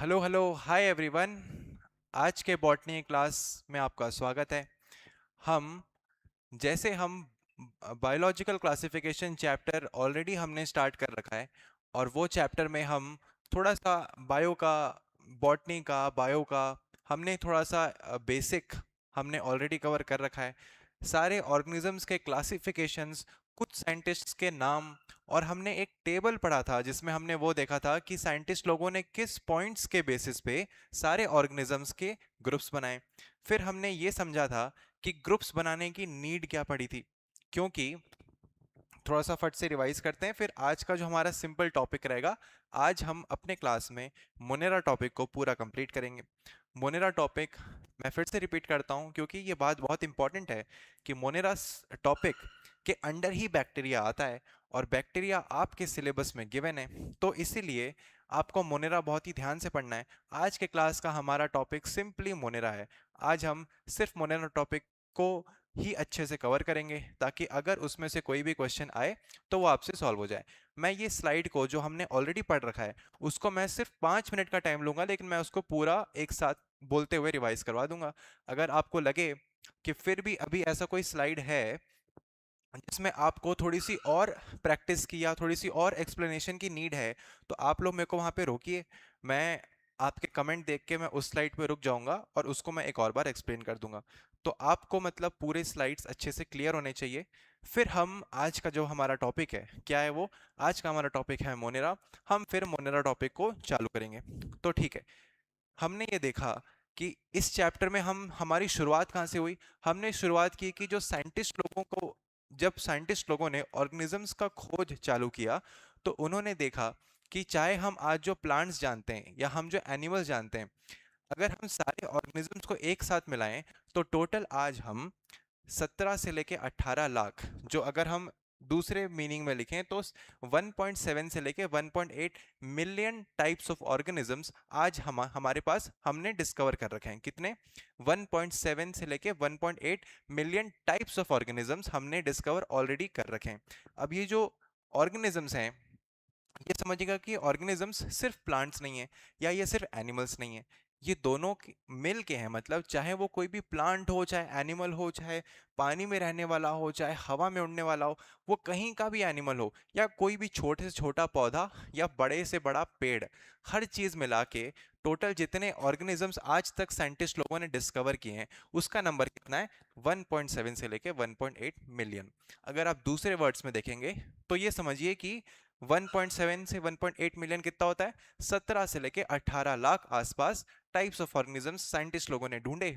Hello hello hi everyone. आज के botany class में आपका स्वागत है। हम हम बायोलॉजिकल क्लासिफिकेशन चैप्टर ऑलरेडी हमने स्टार्ट कर रखा है और वो चैप्टर में हम थोड़ा सा बायो का, बॉटनी का, बायो का हमने थोड़ा सा बेसिक हमने ऑलरेडी कवर कर रखा है। सारे ऑर्गेनिजम्स के क्लासिफिकेशंस, कुछ साइंटिस्ट्स के नाम, और हमने एक टेबल पढ़ा था जिसमें हमने वो देखा था कि साइंटिस्ट लोगों ने किस पॉइंट्स के बेसिस पे सारे ऑर्गेनिजम्स के ग्रुप्स बनाए। फिर हमने ये समझा था कि ग्रुप्स बनाने की नीड क्या पड़ी थी, क्योंकि थोड़ा सा फट से रिवाइज करते हैं। फिर आज का जो हमारा सिंपल टॉपिक रहेगा, आज हम अपने क्लास में मोनेरा टॉपिक को पूरा कंप्लीट करेंगे। मोनेरा टॉपिक मैं फिर से रिपीट करता हूं क्योंकि ये बात बहुत इंपॉर्टेंट है कि मोनेरा टॉपिक के अंडर ही बैक्टीरिया आता है और बैक्टीरिया आपके सिलेबस में गिवन है, तो इसीलिए आपको मोनेरा बहुत ही ध्यान से पढ़ना है। आज के क्लास का हमारा टॉपिक सिंपली मोनेरा है। आज हम सिर्फ मोनेरा टॉपिक को ही अच्छे से कवर करेंगे ताकि अगर उसमें से कोई भी क्वेश्चन आए तो वो आपसे सॉल्व हो जाए। मैं ये स्लाइड को जो हमने ऑलरेडी पढ़ रखा है उसको मैं सिर्फ 5 मिनट का टाइम लूंगा, लेकिन मैं उसको पूरा एक साथ बोलते हुए रिवाइज करवा दूंगा। अगर आपको लगे कि फिर भी अभी ऐसा कोई स्लाइड है जिसमें आपको थोड़ी सी और प्रैक्टिस की या थोड़ी सी और एक्सप्लेनेशन की नीड है, तो आप लोग मेरे को वहाँ पे रोकिए। मैं आपके कमेंट देख के मैं उस स्लाइड पे रुक जाऊंगा और उसको मैं एक और बार एक्सप्लेन कर दूंगा। तो आपको मतलब पूरे स्लाइड्स अच्छे से क्लियर होने चाहिए। फिर हम आज का जो हमारा टॉपिक है क्या है, वो आज का हमारा टॉपिक है मोनेरा। हम फिर मोनेरा टॉपिक को चालू करेंगे। तो ठीक है, हमने ये देखा कि इस चैप्टर में हम हमारी शुरुआत कहाँ से हुई। हमने शुरुआत की कि जो साइंटिस्ट लोगों को, जब साइंटिस्ट लोगों ने ऑर्गेनिजम्स का खोज चालू किया तो उन्होंने देखा कि चाहे हम आज जो प्लांट्स जानते हैं या हम जो एनिमल्स जानते हैं, अगर हम सारे ऑर्गेनिजम्स को एक साथ मिलाएं तो टोटल आज हम 17 से लेके 18 लाख, जो अगर हम दूसरे मीनिंग में लिखें तो 1.7 से लेके 1.8 मिलियन टाइप्स ऑफ ऑर्गेनिजम्स आज हमारे पास हमने डिस्कवर कर रखे हैं। कितने? 1.7 से लेके 1.8 मिलियन टाइप्स ऑफ ऑर्गेनिजम्स हमने डिस्कवर ऑलरेडी कर रखे हैं। अब ये जो ऑर्गेनिजम्स हैं, ये समझिएगा कि ऑर्गेनिजम्स सिर्फ प्लांट्स नहीं है या ये सिर्फ एनिमल्स नहीं है, ये दोनों मिल के हैं। मतलब चाहे वो कोई भी प्लांट हो, चाहे एनिमल हो, चाहे पानी में रहने वाला हो, चाहे हवा में उड़ने वाला हो, वो कहीं का भी एनिमल हो, या कोई भी छोटे से छोटा पौधा या बड़े से बड़ा पेड़, हर चीज मिला के टोटल जितने ऑर्गेनिजम्स आज तक साइंटिस्ट लोगों ने डिस्कवर किए हैं उसका नंबर कितना है? 1.7 से लेके 1.8 मिलियन। अगर आप दूसरे वर्ड्स में देखेंगे तो ये समझिए कि 1.7 से 1.8 मिलियन कितना होता है? 17 से लेके 18 लाख आसपास टाइप्स ऑफ ऑर्गेनिजम्स साइंटिस्ट लोगों ने ढूंढे।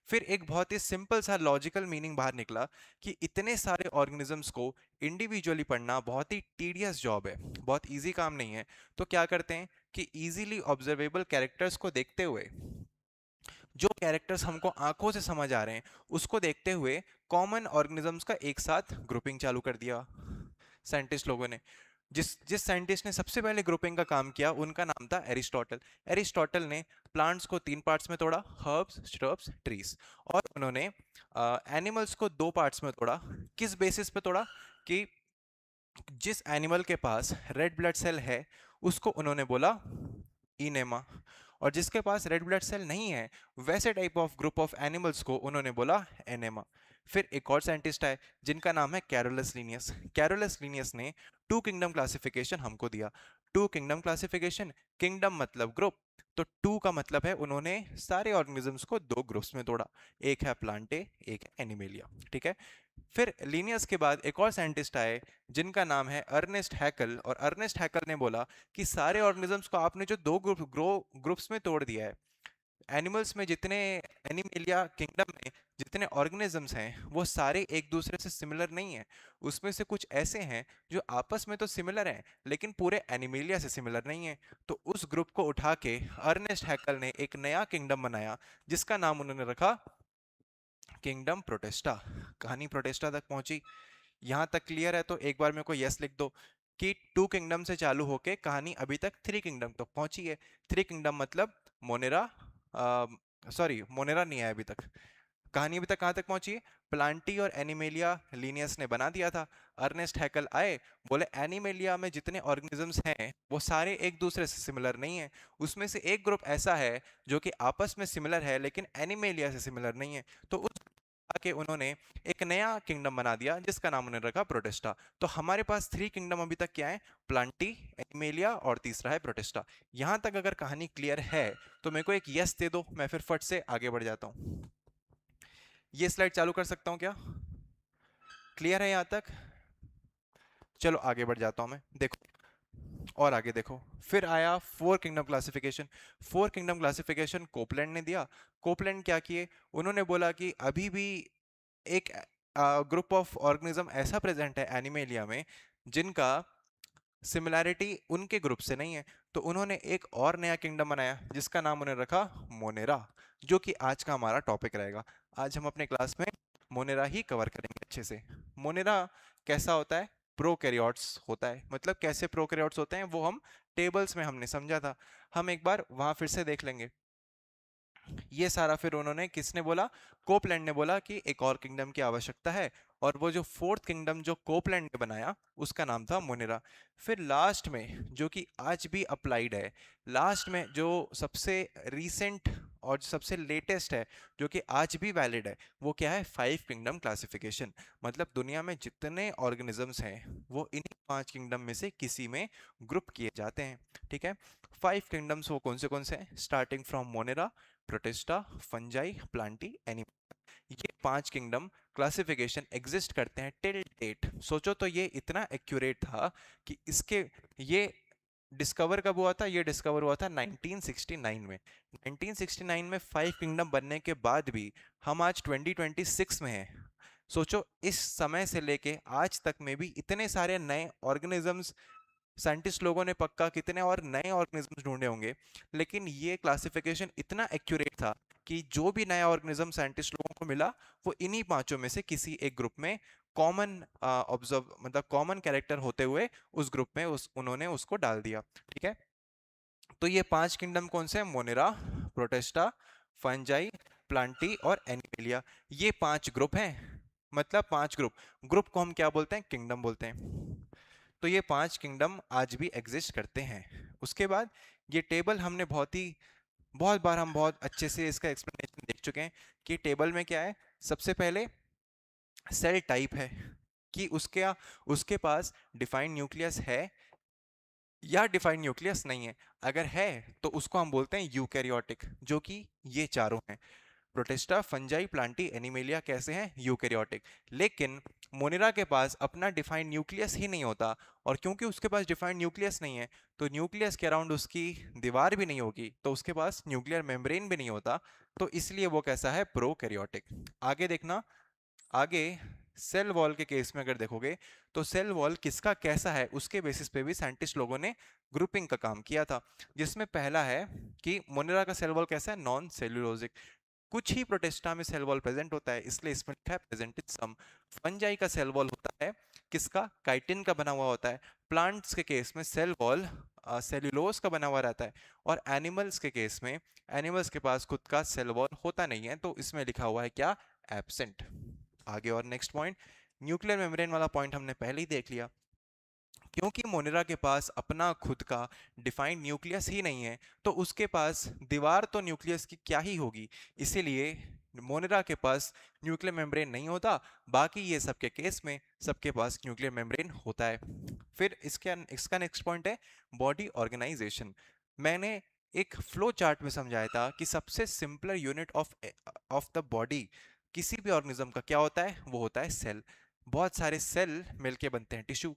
फिर एक बहुत ही सिंपल सा लॉजिकल मीनिंग बाहर निकला कि इतने सारे ऑर्गेनिजम्स को इंडिविजुअली पढ़ना बहुत ही टीडियस जॉब है, बहुत इजी काम नहीं है। तो क्या करते हैं कि इजीली ऑब्जर्वेबल कैरेक्टर्स को देखते हुए, जो कैरेक्टर्स हमको आंखों से समझ आ रहे हैं उसको देखते हुए कॉमन ऑर्गेनिजम्स का एक साथ ग्रुपिंग चालू कर दिया साइंटिस्ट लोगों ने। जिस जिस साइंटिस्ट ने सबसे पहले ग्रुपिंग का काम किया उनका नाम था एरिस्टोटल। एरिस्टोटल ने प्लांट्स को 3 पार्ट्स में तोड़ा, हर्ब्स, श्रब्स, ट्रीज, और उन्होंने एनिमल्स को 2 पार्ट्स में तोड़ा। किस बेसिस पे तोड़ा? कि जिस एनिमल के पास रेड ब्लड सेल है उसको उन्होंने बोला इनेमा, और जिसके पास रेड ब्लड सेल नहीं है वैसे type of group of animals को उन्होंने बोला एनेमा। फिर एक और साइंटिस्ट आए जिनका नाम है कैरोलस लीनियस। कैरोलस लीनियस ने टू किंगडम क्लासिफिकेशन हमको दिया। टू किंगडम क्लासिफिकेशन, किंगडम मतलब ग्रुप, तो टू का मतलब है उन्होंने सारे ऑर्गेनिजम्स को 2 ग्रुप्स में तोड़ा, एक है प्लांटे, एक है एनिमेलिया। ठीक है। फिर लीनियस के बाद एक और साइंटिस्ट आए जिनका नाम है अर्नेस्ट हैकल, और अर्नेस्ट हैकल ने बोला कि सारे ऑर्गेनिजम्स को आपने जो 2 ग्रुप्स में तोड़ दिया है, एनिमल्स में जितने, एनिमेलिया किंगडम में जितने ऑर्गेनिजम्स हैं वो सारे एक दूसरे से सिमिलर नहीं है। उसमें से कुछ ऐसे हैं जो आपस में तो सिमिलर हैं लेकिन पूरे एनिमेलिया से सिमिलर नहीं है। तो उस ग्रुप को उठा के अर्नेस्ट हैकल ने एक नया किंगडम बनाया जिसका नाम उन्होंने रखा किंगडम प्रोटेस्टा। कहानी प्रोटेस्टा तक पहुंची। यहां तक क्लियर है तो एक बार मेरे को यस लिख दो कि टू किंगडम से चालू होके कहानी अभी तक 3 किंगडम तक पहुंची है। 3 किंगडम मतलब मोनेरा, सॉरी मोनेरा नहीं आया अभी तक, कहानी अभी तक कहाँ तक पहुंची है? प्लांटी और एनिमेलिया लिनियस ने बना दिया था। अर्नेस्ट हैकल आए, बोले एनिमेलिया में जितने ऑर्गेनिजम्स हैं वो सारे एक दूसरे से सिमिलर नहीं है, उसमें से एक ग्रुप ऐसा है जो कि आपस में सिमिलर है लेकिन एनिमेलिया से सिमिलर नहीं है। तो उस के उन्होंने एक नया किंगडम बना दिया जिसका नाम उन्होंने रखा प्रोटेस्टा। तो हमारे पास 3 किंगडम अभी तक क्या है? प्लांटी, एनिमेलिया और तीसरा है प्रोटेस्टा। यहां तक अगर कहानी क्लियर है तो मेरे को एक यस दे दो, मैं फिर फट से आगे बढ़ जाता हूं। ये स्लाइड चालू कर सकता हूं क्या? क्लियर है यहां तक? चलो आगे बढ़ जाता हूं मैं। देखो और आगे देखो, फिर आया 4 kingdom classification. 4 kingdom classification Copeland ने दिया। कोपलैंड क्या किए? उन्होंने बोला कि अभी भी एक ग्रुप ऑफ ऑर्गेनिज्म ऐसा प्रेजेंट है एनिमेलिया में जिनका सिमिलैरिटी उनके ग्रुप से नहीं है। तो उन्होंने एक और नया किंगडम बनाया जिसका नाम उन्होंने रखा मोनेरा, जो कि आज का हमारा टॉपिक रहेगा। आज हम अपने क्लास में मोनेरा ही कवर करेंगे अच्छे से। मोनेरा कैसा होता है? प्रोकैरियोट्स होता है। मतलब कैसे प्रोकैरियोट्स होते हैं वो हम टेबल्स में हमने समझा था, हम एक बार वहां फिर से देख लेंगे। ये सारा फिर उन्होंने, किसने बोला? कोपलैंड ने बोला कि एक और किंगडम की आवश्यकता है, और वो जो 4th किंगडम जो कोपलैंड ने बनाया उसका नाम था मोनेरा। फिर लास्ट में जो कि आज भी अप्लाइड है, लास्ट में जो सबसे रीसेंट और सबसे लेटेस्ट है जो कि आज भी वैलिड है, वो क्या है? 5 किंगडम क्लासिफिकेशन। मतलब दुनिया में जितने ऑर्गेनिजम्स हैं वो इन्हीं 5 किंगडम में से किसी में ग्रुप किए जाते हैं। ठीक है, 5 किंगडम्स वो कौन से हैं? Starting from Monera, protista, fungi, Plantae, animal. ये 5 किंगडम क्लासिफिकेशन एग्जिस्ट करते हैं टिल डेट। सोचो तो ये इतना एक्यूरेट था कि इसके ये डिस्कवर कब हुआ था? ये डिस्कवर हुआ था 1969 में। 1969 में 5 किंगडम बनने के बाद भी हम आज 2026 में हैं। सोचो इस समय से लेके आज तक में भी इतने सारे नए ऑर्गेनिजम्स, साइंटिस्ट लोगों ने पक्का कितने और नए ऑर्गेनिजम्स ढूंढे होंगे, लेकिन ये क्लासिफिकेशन इतना एक्यूरेट था कि जो भी नया ऑर्गेनिज्म साइंटिस्ट लोगों को मिला वो इन्हीं पांचों में से किसी एक ग्रुप में कॉमन ऑब्जर्व, मतलब कॉमन कैरेक्टर होते हुए उस ग्रुप में उन्होंने उसको डाल दिया। ठीक है, तो ये 5 किंगडम कौन से हैं? मोनेरा, प्रोटेस्टा, फंजाई, प्लांटी और एनिमेलिया। ये 5 ग्रुप हैं। मतलब 5 ग्रुप, ग्रुप को हम क्या बोलते हैं? किंगडम बोलते हैं। तो ये 5 किंगडम आज भी एग्जिस्ट करते हैं। उसके बाद ये टेबल हमने बहुत बार हम बहुत अच्छे से इसका एक्सप्लेनेशन देख चुके हैं कि टेबल में क्या है। सबसे पहले सेल टाइप है कि उसके पास डिफाइंड न्यूक्लियस है या डिफाइंड न्यूक्लियस नहीं है। अगर है तो उसको हम बोलते हैं यूकैरियोटिक, जो कि ये चारों हैं। प्रोटिस्टा, फंजाई, प्लांटी, एनिमेलिया कैसे हैं? यूकैरियोटिक। लेकिन मोनेरा के पास अपना डिफाइंड न्यूक्लियस ही नहीं होता, और क्योंकि उसके पास डिफाइंड न्यूक्लियस नहीं है तो न्यूक्लियस के अराउंड उसकी दीवार भी नहीं होगी, तो उसके पास न्यूक्लियर मेम्ब्रेन भी नहीं होता। तो इसलिए वो कैसा है? प्रोकैरियोटिक। आगे देखना, आगे सेल वॉल के केस में अगर देखोगे तो सेल वॉल किसका कैसा है उसके बेसिस पे भी साइंटिस्ट लोगों ने ग्रुपिंग का काम किया था। जिसमें पहला है कि मोनेरा का सेल वॉल कैसा है? Non cellulosic. कुछ ही प्रोटेस्टा में सेल वॉल प्रेजेंट होता है, इसलिए इसमें लिखा है प्रेजेंट इन सम। फंजाई का सेल वॉल होता है किसका? काइटिन का बना हुआ होता है। प्लांट्स के केस में सेल वॉल सेल्यूलोज का बना हुआ रहता है। और एनिमल्स के केस में एनिमल्स के पास खुद का सेल वॉल होता नहीं है, तो इसमें लिखा हुआ है क्या? एब्सेंट। आगे और नेक्स्ट पॉइंट, न्यूक्लियर मेम्ब्रेन वाला पॉइंट हमने पहले ही देख लिया। क्योंकि मोनेरा के पास अपना खुद का डिफाइंड न्यूक्लियस ही नहीं है, तो उसके पास दीवार तो न्यूक्लियस की क्या ही होगी, इसीलिए मोनेरा के पास न्यूक्लियर मेम्ब्रेन नहीं होता। बाकी ये सबके केस में सबके पास न्यूक्लियर मेम्ब्रेन होता है। फिर इसका नेक्स्ट पॉइंट है बॉडी ऑर्गेनाइजेशन। मैंने एक फ्लो चार्ट में समझाया था कि सबसे simpler unit of the body किसी भी ऑर्गेनिज्म का क्या होता है? वो होता है सेल। बहुत सारे सेल मिलके बनते हैं टिश्यू।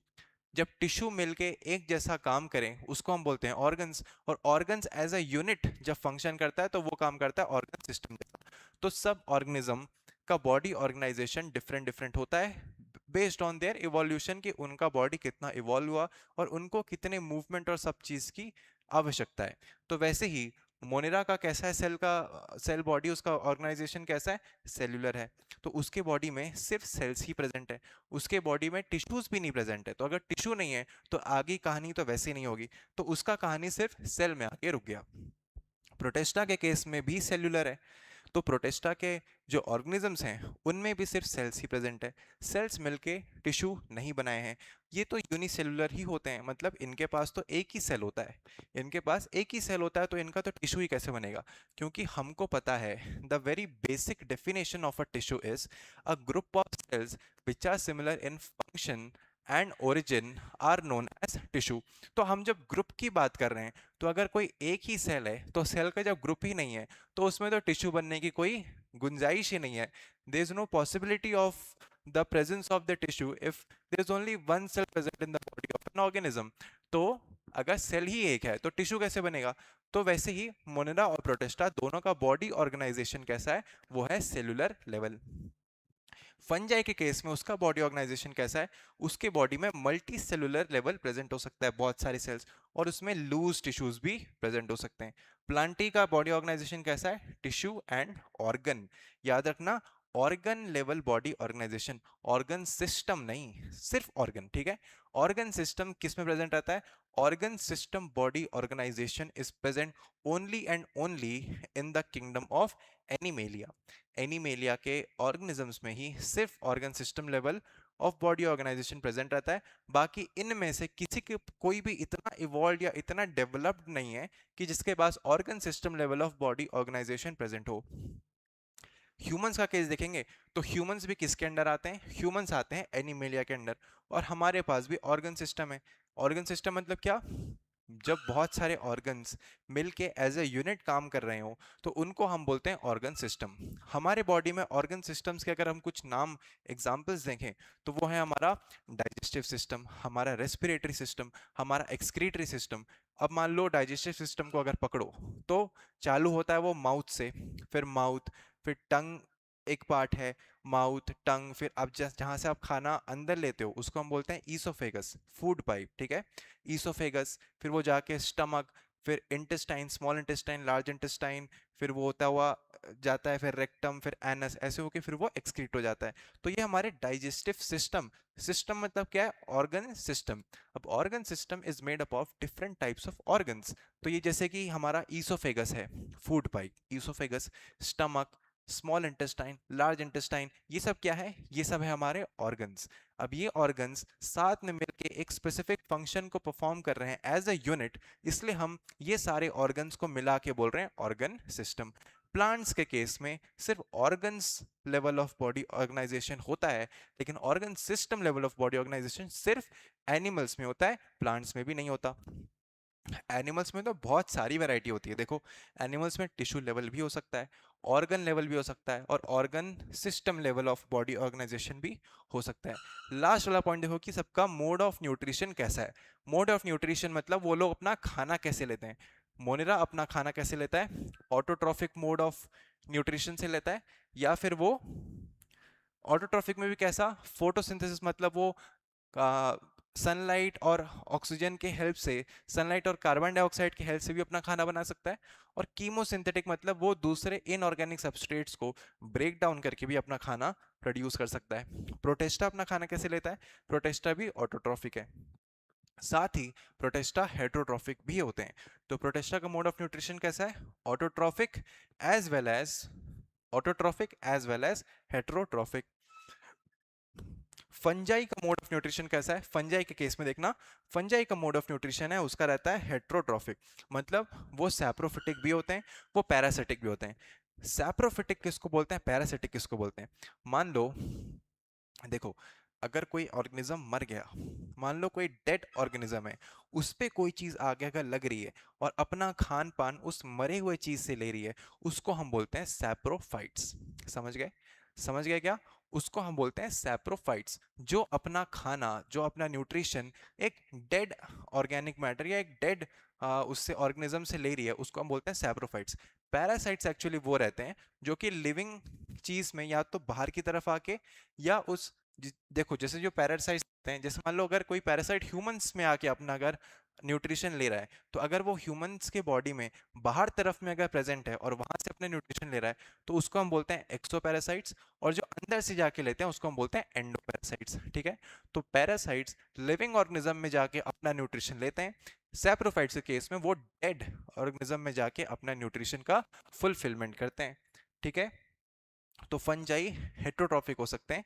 जब टिश्यू मिलके एक जैसा काम करें उसको हम बोलते हैं ऑर्गन्स। और ऑर्गन्स एज अ यूनिट जब फंक्शन करता है तो वो काम करता है ऑर्गन सिस्टम जैसा। तो सब ऑर्गेनिज्म का बॉडी ऑर्गेनाइजेशन डिफरेंट डिफरेंट होता है बेस्ड ऑन देयर इवोल्यूशन, कि उनका बॉडी कितना इवॉल्व हुआ और उनको कितने मूवमेंट और सब चीज की आवश्यकता है। तो वैसे ही मोनेरा का कैसा है? सेल बॉडी, उसका ऑर्गेनाइजेशन कैसा है? सेल्यूलर है। तो उसके बॉडी में सिर्फ सेल्स ही प्रेजेंट है, उसके बॉडी में टिश्यूज भी नहीं प्रेजेंट है। तो अगर टिश्यू नहीं है तो आगे कहानी तो वैसे नहीं होगी, तो उसका कहानी सिर्फ सेल में आके रुक गया। प्रोटेस्टा के केस में भी सेल्यूलर है, तो प्रोटेस्टा के जो ऑर्गेनिजम्स हैं उनमें भी सिर्फ सेल्स ही प्रेजेंट है, सेल्स मिलके टिश्यू नहीं बनाए हैं। ये तो यूनिसेलुलर ही होते हैं, मतलब इनके पास तो एक ही सेल होता है, इनके पास एक ही सेल होता है, तो इनका तो टिश्यू ही कैसे बनेगा? क्योंकि हमको पता है the very basic definition of a tissue is a group of cells which are similar in function and origin are known as tissue. तो हम जब ग्रुप की बात कर रहे हैं, तो अगर कोई एक ही सेल है, तो सेल का जब ग्रुप ही नहीं है, तो उसमें तो टिश्यू बनने की कोई गुंजाइश ही नहीं है। There is no possibility of the presence of the tissue if there is only one cell present in the body of an organism. तो अगर सेल ही एक है तो टिश्यू कैसे बनेगा? तो वैसे ही मोनेरा और प्रोटेस्टा दोनों का बॉडी ऑर्गेनाइजेशन कैसा है? वो है सेलुलर लेवल। फंजाई के केस में उसका बॉडी ऑर्गेनाइजेशन कैसा है? उसके बॉडी में मल्टी सेलुलर लेवल प्रेजेंट हो सकता है, बहुत सारे सेल्स, और उसमें लूज टिश्यूज भी प्रेजेंट हो सकते हैं। प्लांटी का बॉडी ऑर्गेनाइजेशन कैसा है? Tissue and organ. याद रखना, organ level body organisation, organ system नहीं, सिर्फ ऑर्गन, ठीक है? ऑर्गन सिस्टम किस में प्रेजेंट रहता है? Organ system body organisation is present only and only in the kingdom of animalia. Animalia के ऑर्गेनिजम्स में ही सिर्फ organ system level of body organisation present रहता है। बाकी इनमें से किसी के कोई भी इतना इवॉल्व या इतना डेवलप्ड नहीं है कि जिसके पास organ system level of body organisation present हो। ह्यूमंस का केस देखेंगे तो ह्यूमंस भी किसके अंडर आते हैं? ह्यूमंस आते हैं एनिमेलिया के अंडर, और हमारे पास भी ऑर्गन सिस्टम है। ऑर्गन सिस्टम मतलब क्या? जब बहुत सारे ऑर्गन्स मिलके एज ए यूनिट काम कर रहे हो, तो उनको हम बोलते हैं ऑर्गन सिस्टम। हमारे बॉडी में ऑर्गन सिस्टम्स के अगर हम कुछ नाम एग्जांपल्स देखें, तो वो है हमारा डाइजेस्टिव सिस्टम, हमारा रेस्पिरेटरी सिस्टम, हमारा एक्सक्रीटरी सिस्टम। अब मान लो डाइजेस्टिव सिस्टम को अगर पकड़ो, तो चालू होता है वो माउथ से, फिर माउथ, फिर टंग एक पार्ट है, माउथ, टंग, फिर अब जहां से आप खाना अंदर लेते हो उसको हम बोलते हैं ईसोफेगस, फूड पाइप, ठीक है? ईसोफेगस, फिर वो जाके स्टमक, फिर intestine, small intestine, large intestine, फिर वो होता हुआ जाता है, फिर रेक्टम, फिर एनस, ऐसे होके फिर वो एक्सक्रीट हो जाता है। तो ये हमारे डाइजेस्टिव सिस्टम, सिस्टम मतलब क्या है? Organ system. अब organ system is made up of different types of organs. तो ये जैसे कि हमारा ईसोफेगस है, food pipe, esophagus, stomach, small intestine, large intestine, ये सब क्या है? ये सब है हमारे ऑर्गन्स। अब ये ऑर्गन्स साथ में मिलके एक स्पेसिफिक फंक्शन को परफॉर्म कर रहे हैं एज अ यूनिट, इसलिए हम ये सारे ऑर्गन्स को मिला के बोल रहे हैं ऑर्गन सिस्टम। प्लांट्स के केस में सिर्फ organs level of body organisation होता है, लेकिन organ system level of body organisation सिर्फ एनिमल्स में होता है, प्लांट्स में भी नहीं होता। एनिमल्स में तो बहुत सारी वैरायटी होती है। देखो, एनिमल्स में टिश्यू लेवल भी हो सकता है, ऑर्गन लेवल भी हो सकता है, और organ system level of body organisation भी हो सकता है। लास्ट वाला पॉइंट देखो कि सबका मोड ऑफ न्यूट्रिशन कैसा है। मोड ऑफ न्यूट्रिशन मतलब वो लोग अपना खाना कैसे लेते हैं। मोनेरा अपना खाना कैसे लेता है? ऑटोट्रॉफिक मोड ऑफ न्यूट्रिशन से लेता है, या फिर वो ऑटोट्रॉफिक में भी कैसा? फोटोसिंथेसिस, मतलब वो सनलाइट और ऑक्सीजन के हेल्प से, सनलाइट और कार्बन डाइऑक्साइड की हेल्प से भी अपना खाना बना सकता है। और कीमोसिंथेटिक मतलब वो दूसरे इनऑर्गेनिक सबस्ट्रेट्स को ब्रेक डाउन करके भी अपना खाना प्रोड्यूस कर सकता है। प्रोटेस्टा अपना खाना कैसे लेता है? प्रोटेस्टा भी ऑटोट्रॉफिक है, साथ ही प्रोटेस्टा हेटरोट्रॉफिक भी होते हैं। तो प्रोटेस्टा का मोड ऑफ न्यूट्रिशन कैसा है? Autotrophic as well as autotrophic as well as heterotrophic. Fungi का मोड ऑफ न्यूट्रिशन कैसा है? फंजाई के केस में देखना, फंजाई का मोड ऑफ न्यूट्रिशन है, उसका रहता है हेट्रोट्रॉफिक, मतलब वो सैप्रोफिटिक भी होते हैं, वो पैरासिटिक भी होते हैं। सैप्रोफिटिक किसको बोलते हैं? पैरासिटिक किसको बोलते हैं? मान लो, देखो, अगर कोई ऑर्गेनिज्म मर गया, मान लो कोई डेड ऑर्गेनिज्म है, उस पे कोई चीज आगे अगर लग रही है और अपना खान पान उस मरे हुए चीज से ले रही है, उसको हम बोलते हैं सैप्रोफाइट्स। समझ गए? समझ गए क्या? उसको हम बोलते हैं सैप्रोफाइट्स, जो अपना खाना, जो अपना न्यूट्रिशन एक डेड ऑर्गेनिक मैटर या एक डेड उससे ऑर्गेनिज्म से ले रही है, उसको हम बोलते हैं सैप्रोफाइट्स। पैरासाइट्स एक्चुअली वो रहते हैं जो कि लिविंग चीज में या तो बाहर की तरफ आके, या उस देखो, जैसे जो पैरासाइट्स होते हैं, जैसे मान लो अगर कोई पैरासाइट ह्यूमंस में आके अपना अगर न्यूट्रिशन ले रहा है, तो अगर वो ह्यूमंस के बॉडी में बाहर तरफ में अगर प्रेजेंट है और वहां से अपने न्यूट्रिशन ले रहा है, तो उसको हम बोलते हैं एक्सोपैरासाइट्स, और जो अंदर से जाके लेते हैं उसको हम बोलते हैं एंडोपैरासाइट्स। ठीक है? तो पैरासाइट्स लिविंग ऑर्गेनिज्म में जाके अपना न्यूट्रिशन लेते हैं, सैप्रोफाइट्स के केस में वो डेड ऑर्गेनिज्म में जाके अपना न्यूट्रिशन का फुलफिलमेंट करते हैं। ठीक है, तो फंजाई हेटरोट्रॉफिक हो सकते हैं,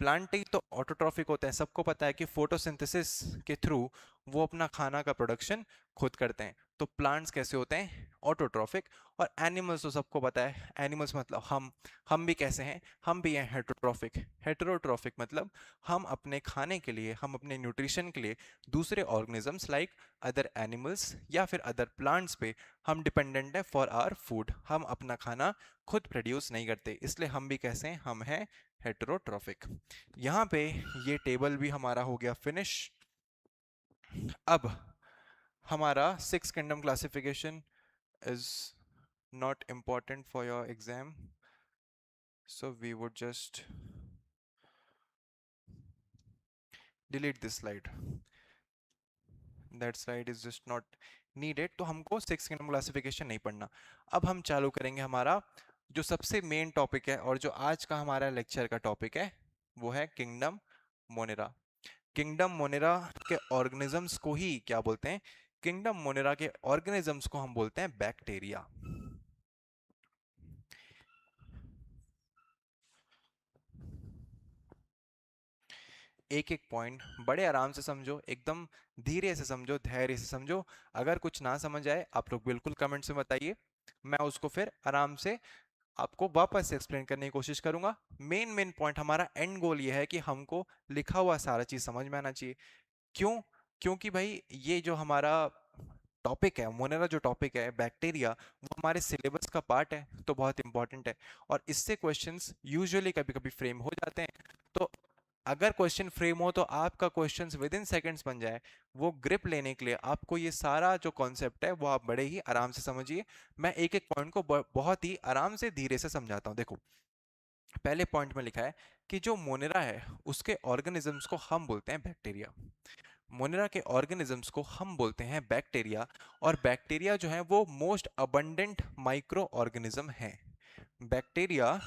प्लांट तो ऑटोट्रॉफिक होते हैं। सबको पता है कि फोटोसिंथेसिस के थ्रू वो अपना खाना का प्रोडक्शन खुद करते हैं। तो प्लांट्स कैसे होते हैं? ऑटोट्रॉफिक। और एनिमल्स तो सबको पता है, एनिमल्स मतलब हम भी कैसे हैं? हम भी हैं हेटरोट्रॉफिक। हेटरोट्रॉफिक मतलब हम अपने खाने के लिए, हम अपने न्यूट्रिशन के लिए दूसरे ऑर्गेनिजम्स लाइक अदर एनिमल्स या फिर अदर प्लांट्स पे हम डिपेंडेंट है फॉर आवर फूड। हम अपना खाना खुद प्रोड्यूस नहीं करते, इसलिए हम भी कैसे हैं? हम हैं हेटरोट्रॉफिक। यहाँ पे ये टेबल भी हमारा हो गया फिनिश। अब हमारा six kingdom classification is not important for your exam, so we would just delete this slide. That slide is just not needed. तो हमको सिक्स किंगडम क्लासिफिकेशन नहीं पढ़ना। अब हम चालू करेंगे हमारा जो सबसे मेन टॉपिक है और जो आज का हमारा लेक्चर का टॉपिक है, वो है किंगडम मोनेरा। किंगडम मोनेरा के ऑर्गेनिजम्स को ही क्या बोलते हैं? किंगडम मोनेरा के ऑर्गेनिजम्स को हम बोलते हैं बैक्टीरिया। एक एक पॉइंट बड़े आराम से समझो, एकदम धीरे से समझो, धैर्य से समझो। अगर कुछ ना समझ आए आप लोग बिल्कुल कमेंट्स में बताइए, मैं उसको फिर आराम से आपको वापस से एक्सप्लेन करने की कोशिश करूंगा। मेन मेन पॉइंट, हमारा एंड गोल ये है कि हमको लिखा हुआ सारा चीज समझ में आना चाहिए। क्यों? क्योंकि भाई ये जो हमारा टॉपिक है, मोनेरा जो टॉपिक है बैक्टीरिया, वो हमारे सिलेबस का पार्ट है, तो बहुत इंपॉर्टेंट है। और इससे क्वेश्चंस यूजुअली कभी कभी फ्रेम हो जाते हैं। तो अगर क्वेश्चन फ्रेम हो तो आपका क्वेश्चन विद इन सेकेंड्स बन जाए। वो ग्रिप लेने के लिए आपको ये सारा जो कॉन्सेप्ट है वो आप बड़े ही आराम से समझिए। मैं एक एक पॉइंट को बहुत ही आराम से धीरे से समझाता हूँ। देखो, पहले पॉइंट में लिखा है कि जो मोनेरा है उसके ऑर्गेनिजम्स को हम बोलते हैं बैक्टीरिया। मोनेरा के ऑर्गेनिजम्स को हम बोलते हैं बैक्टीरिया। और बैक्टीरिया जो है वो मोस्ट अबंडेंट माइक्रो ऑर्गेनिज्म है। Bacteria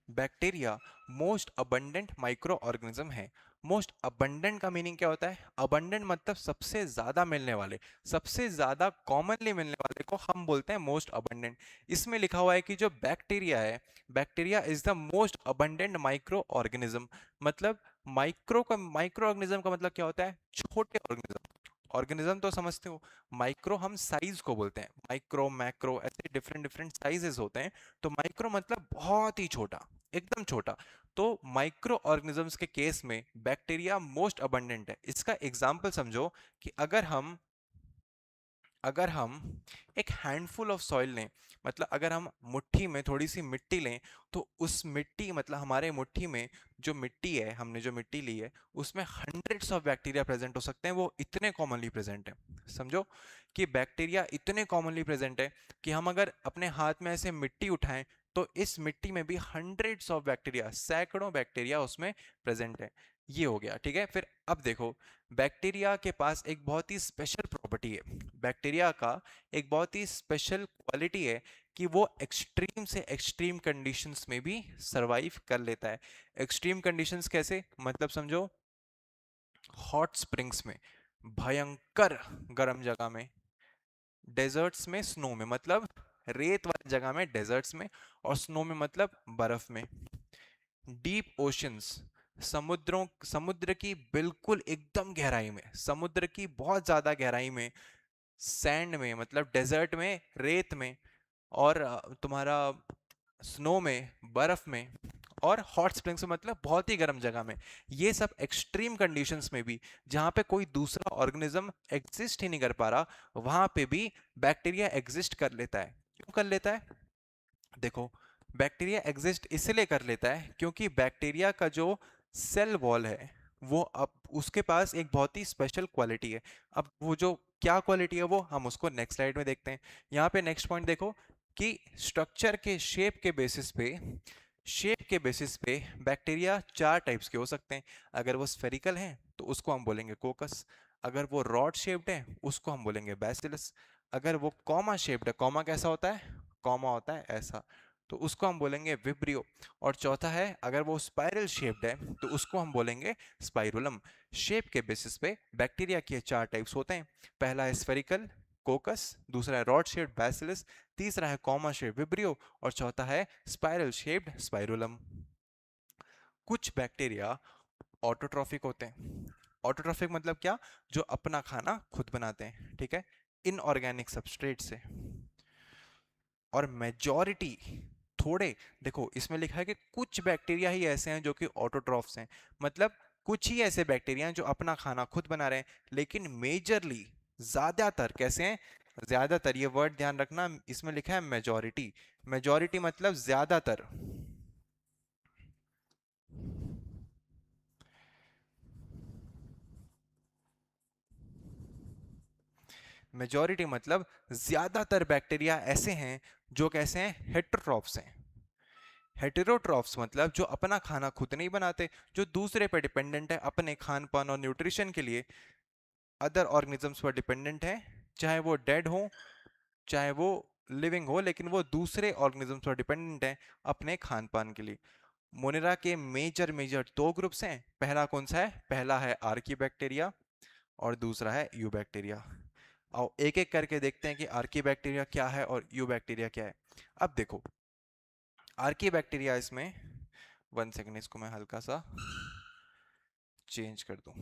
bacteria most abundant micro organism है। मोस्ट अबंडेंट का मीनिंग क्या होता है? अबंडेंट मतलब सबसे ज्यादा मिलने वाले, सबसे ज्यादा कॉमनली मिलने वाले को हम बोलते हैं मोस्ट अबंडेंट। इसमें लिखा हुआ है कि जो बैक्टीरिया है, bacteria is the most abundant micro organism. मतलब माइक्रो ऑर्गेनिज्म का मतलब क्या होता है? छोटे ऑर्गेनिज्म। ऑर्गेनिज्म तो समझते हो, माइक्रो हम साइज को बोलते हैं, माइक्रो मैक्रो ऐसे डिफरेंट डिफरेंट साइजेस होते हैं। तो माइक्रो मतलब बहुत ही छोटा, एकदम छोटा। तो माइक्रो ऑर्गेनिजम्स के केस में बैक्टीरिया मोस्ट अबंडेंट है। इसका एग्जांपल समझो कि अगर हम एक हैंडफुल ऑफ सॉइल लें, मतलब अगर हम मुट्ठी में थोड़ी सी मिट्टी लें, तो उस मिट्टी मतलब हमारे मुट्ठी में जो मिट्टी है, हमने जो मिट्टी ली है, उसमें हंड्रेड्स ऑफ बैक्टीरिया प्रेजेंट हो सकते हैं। वो इतने कॉमनली प्रेजेंट है। समझो कि बैक्टीरिया इतने कॉमनली प्रेजेंट है कि हम अगर अपने हाथ में ऐसे मिट्टी उठाएं तो इस मिट्टी में भी हंड्रेड्स ऑफ बैक्टीरिया, सैकड़ों बैक्टीरिया उसमें प्रेजेंट है। ये हो गया, ठीक है। फिर अब देखो, बैक्टीरिया के पास एक बहुत ही स्पेशल प्रॉपर्टी है। बैक्टीरिया का एक बहुत ही स्पेशल क्वालिटी है कि वो एक्सट्रीम से एक्सट्रीम कंडीशंस में भी सरवाइव कर लेता है। एक्सट्रीम कंडीशंस कैसे? मतलब समझो, हॉट स्प्रिंग्स में, भयंकर गर्म जगह में, डेजर्ट्स में, स्नो में मतलब रेत वाली जगह में डेजर्ट्स में, और स्नो में मतलब बर्फ में, डीप ओशंस, समुद्र की बिल्कुल एकदम गहराई में, समुद्र की बहुत ज्यादा गहराई में, सैंड में मतलब डेजर्ट में, रेत में, और तुम्हारा स्नो में, बर्फ में, और हॉट स्प्रिंग्स में मतलब बहुत ही गर्म जगह में। ये सब एक्सट्रीम कंडीशंस में भी, जहां पे कोई दूसरा ऑर्गेनिज्म एग्जिस्ट ही नहीं कर पा रहा, वहां पे भी बैक्टीरिया एग्जिस्ट कर लेता है। क्यों कर लेता है? देखो, बैक्टीरिया एग्जिस्ट इसलिए कर लेता है क्योंकि बैक्टीरिया का जो सेल वॉल है, वो अब उसके पास एक बहुत ही स्पेशल क्वालिटी है। अब वो जो क्या क्वालिटी है वो हम उसको नेक्स्ट स्लाइड में देखते हैं। यहाँ पे नेक्स्ट पॉइंट देखो कि स्ट्रक्चर के शेप के बेसिस पे बैक्टीरिया चार टाइप्स के हो सकते हैं। अगर वो स्फेरिकल हैं तो उसको हम बोलेंगे कोकस, अगर वो रॉड शेप्ड है उसको हम बोलेंगे बैसिलस, अगर वो कॉमा शेप्ड है, कॉमा कैसा होता है, कॉमा होता है ऐसा, तो उसको हम बोलेंगे विब्रियो। और चौथा है अगर वो स्पाइरल शेप्ड है तो उसको हम बोलेंगे स्पाइरुलम। शेप के बेसिस पे बैक्टीरिया के चार टाइप्स होते हैं। पहला है स्फेरिकल कोकस, दूसरा है रॉड शेप्ड बैसिलस, तीसरा है कॉमा शेप्ड विब्रियो और चौथा है स्पाइरल शेप्ड स्पाइरुलम। कुछ बैक्टीरिया ऑटोट्रॉफिक होते हैं। ऑटोट्रॉफिक मतलब क्या, जो अपना खाना खुद बनाते हैं, ठीक है, इनऑर्गेनिक सबस्ट्रेट से। और मेजॉरिटी, थोड़े, देखो इसमें लिखा है कि कुछ बैक्टीरिया ही ऐसे हैं जो कि ऑटोट्रॉफ्स हैं, मतलब कुछ ही ऐसे बैक्टीरिया हैं जो अपना खाना खुद बना रहे हैं, लेकिन मेजरली ज्यादातर कैसे हैं, ज्यादातर, ये वर्ड ध्यान रखना, इसमें लिखा है मेजॉरिटी। मेजॉरिटी मतलब ज्यादातर, मेजॉरिटी मतलब ज्यादातर बैक्टीरिया ऐसे हैं जो कैसे हैं, हेटरोट्रॉफ्स हैं। हेटेरोट्रॉफ्स मतलब जो अपना खाना खुद नहीं बनाते, जो दूसरे पर डिपेंडेंट है अपने खान पान और न्यूट्रिशन के लिए, अदर ऑर्गेनिजम्स पर डिपेंडेंट है, चाहे वो डेड हो चाहे वो लिविंग हो, लेकिन वो दूसरे ऑर्गेनिजम्स पर डिपेंडेंट है अपने खान पान के लिए। मोनेरा के मेजर मेजर दो ग्रुप्स हैं, पहला कौन सा है, पहला है आर्की बैक्टीरिया और दूसरा है यू बैक्टीरिया। आओ एक एक करके देखते हैं कि आर्की बैक्टीरिया क्या है और यू बैक्टीरिया क्या है। अब देखो आर्की बैक्टीरिया, इसमें 1 सेकेंड, इसको मैं हल्का सा चेंज कर दूं।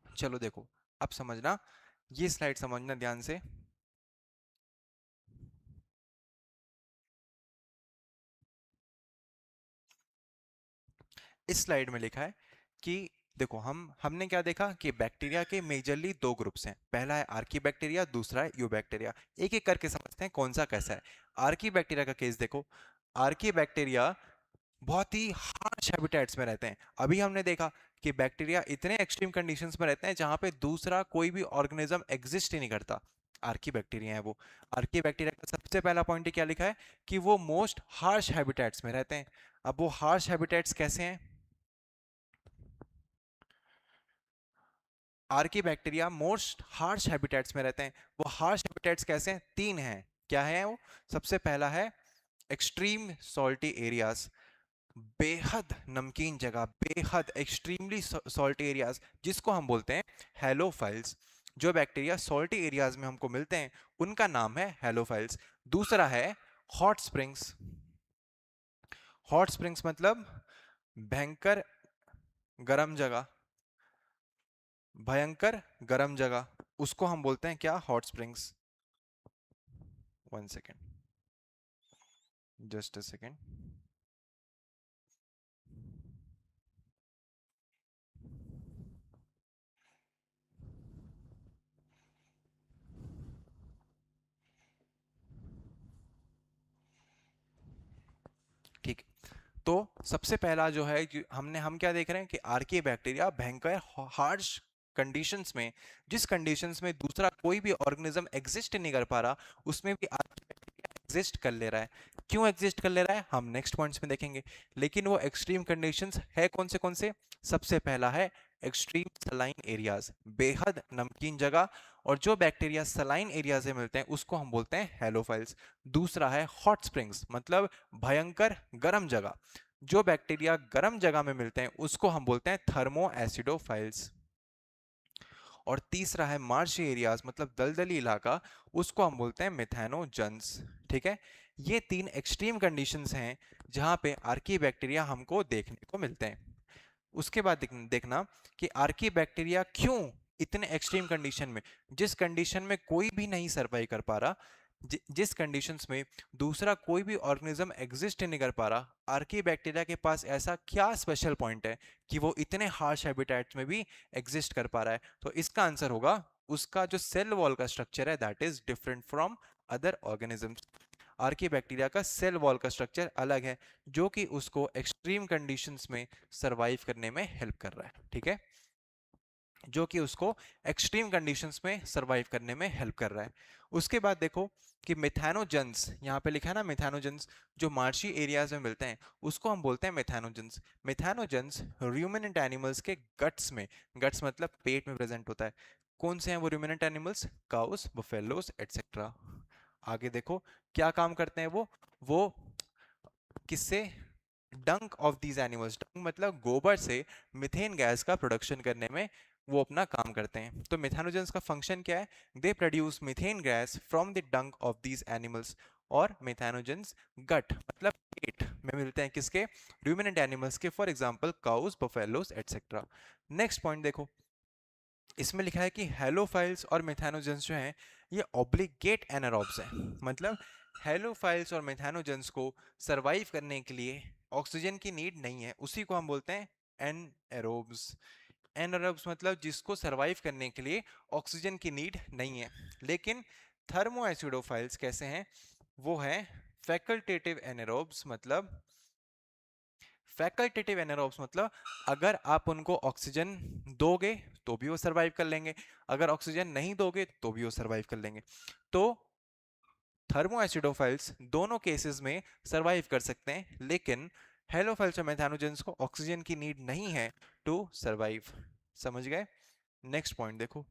चलो देखो, अब समझना, ये स्लाइड समझना ध्यान से। इस स्लाइड में लिखा है कि देखो हमने क्या देखा कि बैक्टीरिया के मेजरली दो ग्रुप्स हैं, पहला है आर्की बैक्टीरिया, दूसरा है यू बैक्टीरिया। एक एक करके समझते हैं कौन सा कैसा है। आर्की बैक्टीरिया का केस देखो, आर्की बैक्टीरिया बहुत ही हार्श हैबिटेट्स में रहते हैं। अभी हमने देखा कि बैक्टीरिया इतने एक्सट्रीम कंडीशंस में रहते हैं जहां पे दूसरा कोई भी ऑर्गेनिज्म एग्जिस्ट ही नहीं करता, आर्की बैक्टीरिया है वो। आर्की बैक्टीरिया का सबसे पहला पॉइंट क्या लिखा है कि वो मोस्ट हार्श हैबिटेट्स में रहते हैं। अब वो हार्श हैबिटेट्स कैसे हैं, Archie bacteria most harsh habitats में रहते हैं। वो हार्श हैबिटेट्स कैसे हैं, तीन हैं। क्या है वो, सबसे पहला है एक्सट्रीम सॉल्टी एरियाज, बेहद नमकीन जगह, बेहद एक्सट्रीमली सॉल्टी एरियाज, जिसको हम बोलते हैं हेलोफाइल्स। जो बैक्टीरिया सॉल्टी एरियाज में हमको मिलते हैं उनका नाम है हेलोफाइल्स। दूसरा है हॉट स्प्रिंग्स। हॉट स्प्रिंग्स मतलब भयंकर गर्म जगह, भयंकर गर्म जगह, उसको हम बोलते हैं क्या, hot springs. 1 second, just a second. ठीक, तो सबसे पहला जो है हम क्या देख रहे हैं कि आर्की बैक्टीरिया भयंकर हार्श कंडीशंस में, जिस कंडीशंस में दूसरा कोई भी ऑर्गेनिज्म एग्जिस्ट नहीं कर पा रहा, उसमें भी आर्की बैक्टीरिया एग्जिस्ट कर ले रहा है। क्यों एग्जिस्ट कर ले रहा है हम नेक्स्ट पॉइंट्स में देखेंगे, लेकिन वो एक्सट्रीम कंडीशंस है कौन से। सबसे पहला है एक्सट्रीम सलाइन एरियाज, बेहद नमकीन जगह, और जो बैक्टीरिया सलाइन एरिया से मिलते हैं उसको हम बोलते हैं हेलोफाइल्स। दूसरा है हॉट स्प्रिंग्स, मतलब भयंकर गर्म जगह, जो बैक्टीरिया गर्म जगह में मिलते हैं उसको हम बोलते हैं थर्मो एसिडोफाइल्स। और तीसरा है मार्शी एरियाज, मतलब दलदली इलाका, उसको हम बोलते हैं मिथेनोजन्स। ठीक है, ये तीन एक्सट्रीम कंडीशंस हैं जहां पे आर्की बैक्टीरिया हमको देखने को मिलते हैं। उसके बाद देखना कि आर्की बैक्टीरिया क्यों इतने एक्सट्रीम कंडीशन में, जिस कंडीशन में कोई भी नहीं सरवाइव कर पा रहा, जिस कंडीशंस में दूसरा कोई भी ऑर्गेनिज्म एग्जिस्ट नहीं कर पा रहा, आर्की बैक्टीरिया के पास ऐसा क्या स्पेशल पॉइंट है कि वो इतने हार्श हैबिटेट्स में भी एग्जिस्ट कर पा रहा है। तो इसका आंसर होगा उसका जो सेल वॉल का स्ट्रक्चर है that is different from other organisms. Archie bacteria का सेल वॉल का स्ट्रक्चर अलग है जो कि उसको एक्सट्रीम कंडीशंस में सरवाइव करने में हेल्प कर रहा है। ठीक है, जो कि उसको एक्सट्रीम कंडीशंस में सरवाइव करने में हेल्प कर रहा है। उसके बाद देखो कि मिथेनोजेंस, यहाँ पे लिखा है ना मिथेनोजेंस, जो मार्शी एरियाज में मिलते हैं उसको हम बोलते हैं मिथेनोजेंस। मिथेनोजेंस रूमिनेंट एनिमल्स के गट्स में, गट्स मतलब पेट में प्रेजेंट होता है। कौन से हैं वो ruminant animals? Cows, buffaloes etcetera. आगे देखो क्या काम करते हैं वो किससे? डंक ऑफ दीज एनिमल्स, डंक मतलब गोबर से मिथेन गैस का प्रोडक्शन करने में वो अपना काम करते हैं। तो मिथेनोजेंस का फंक्शन क्या है? They produce methane gas from the डंक ऑफ दीज एनिमल्स। और मिथेनोजेंस गट मतलब पेट में मिलते हैं किसके? रूमिनेंट एनिमल्स के, for example cows, buffaloes etcetera. Next point देखो, इसमें लिखा है कि हेलोफाइल्स और मिथेनोजेंस जो हैं ये ऑब्लिगेट एनारोब्स हैं। मतलब हेलोफाइल्स और मिथेनोजेंस को सरवाइव करने के लिए ऑक्सीजन की नीड नहीं है, उसी को हम बोलते हैं एनएरोब्स। एनएरोब्स मतलब जिसको सरवाइव करने के लिए ऑक्सीजन की नीड नहीं है। लेकिन थर्मोएसिडोफाइल्स कैसे हैं? वो है फैकल्टेटिव एनएरोब्स। मतलब फैकल्टेटिव एनारोब्स मतलब अगर आप उनको ऑक्सीजन दोगे तो भी वो सरवाइव कर लेंगे, अगर ऑक्सीजन नहीं दोगे तो भी वो सरवाइव कर लेंगे। तो थर्मोएसिडोफाइल्स दोनों केसेस में सरवाइव कर सकते हैं, लेकिन हेलोफाइल्स और मेथानोजेंस को ऑक्सीजन की नीड नहीं है टू सरवाइव। समझ गए? नेक्स्ट पॉइंट देखो,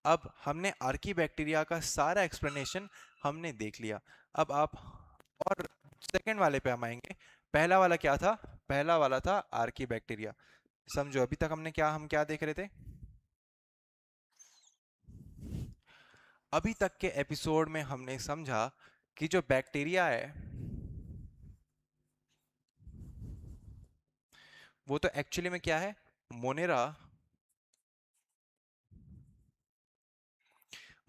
अब हमने आर्की बैक्टीरिया का सारा एक्सप्लेनेशन हमने देख लिया। अब आप और सेकंड वाले पे हम आएंगे। पहला वाला क्या था? पहला वाला था आर्की बैक्टीरिया। समझो अभी तक हमने हम क्या देख रहे थे? अभी तक के एपिसोड में हमने समझा कि जो बैक्टीरिया है वो तो एक्चुअली में क्या है? मोनेरा।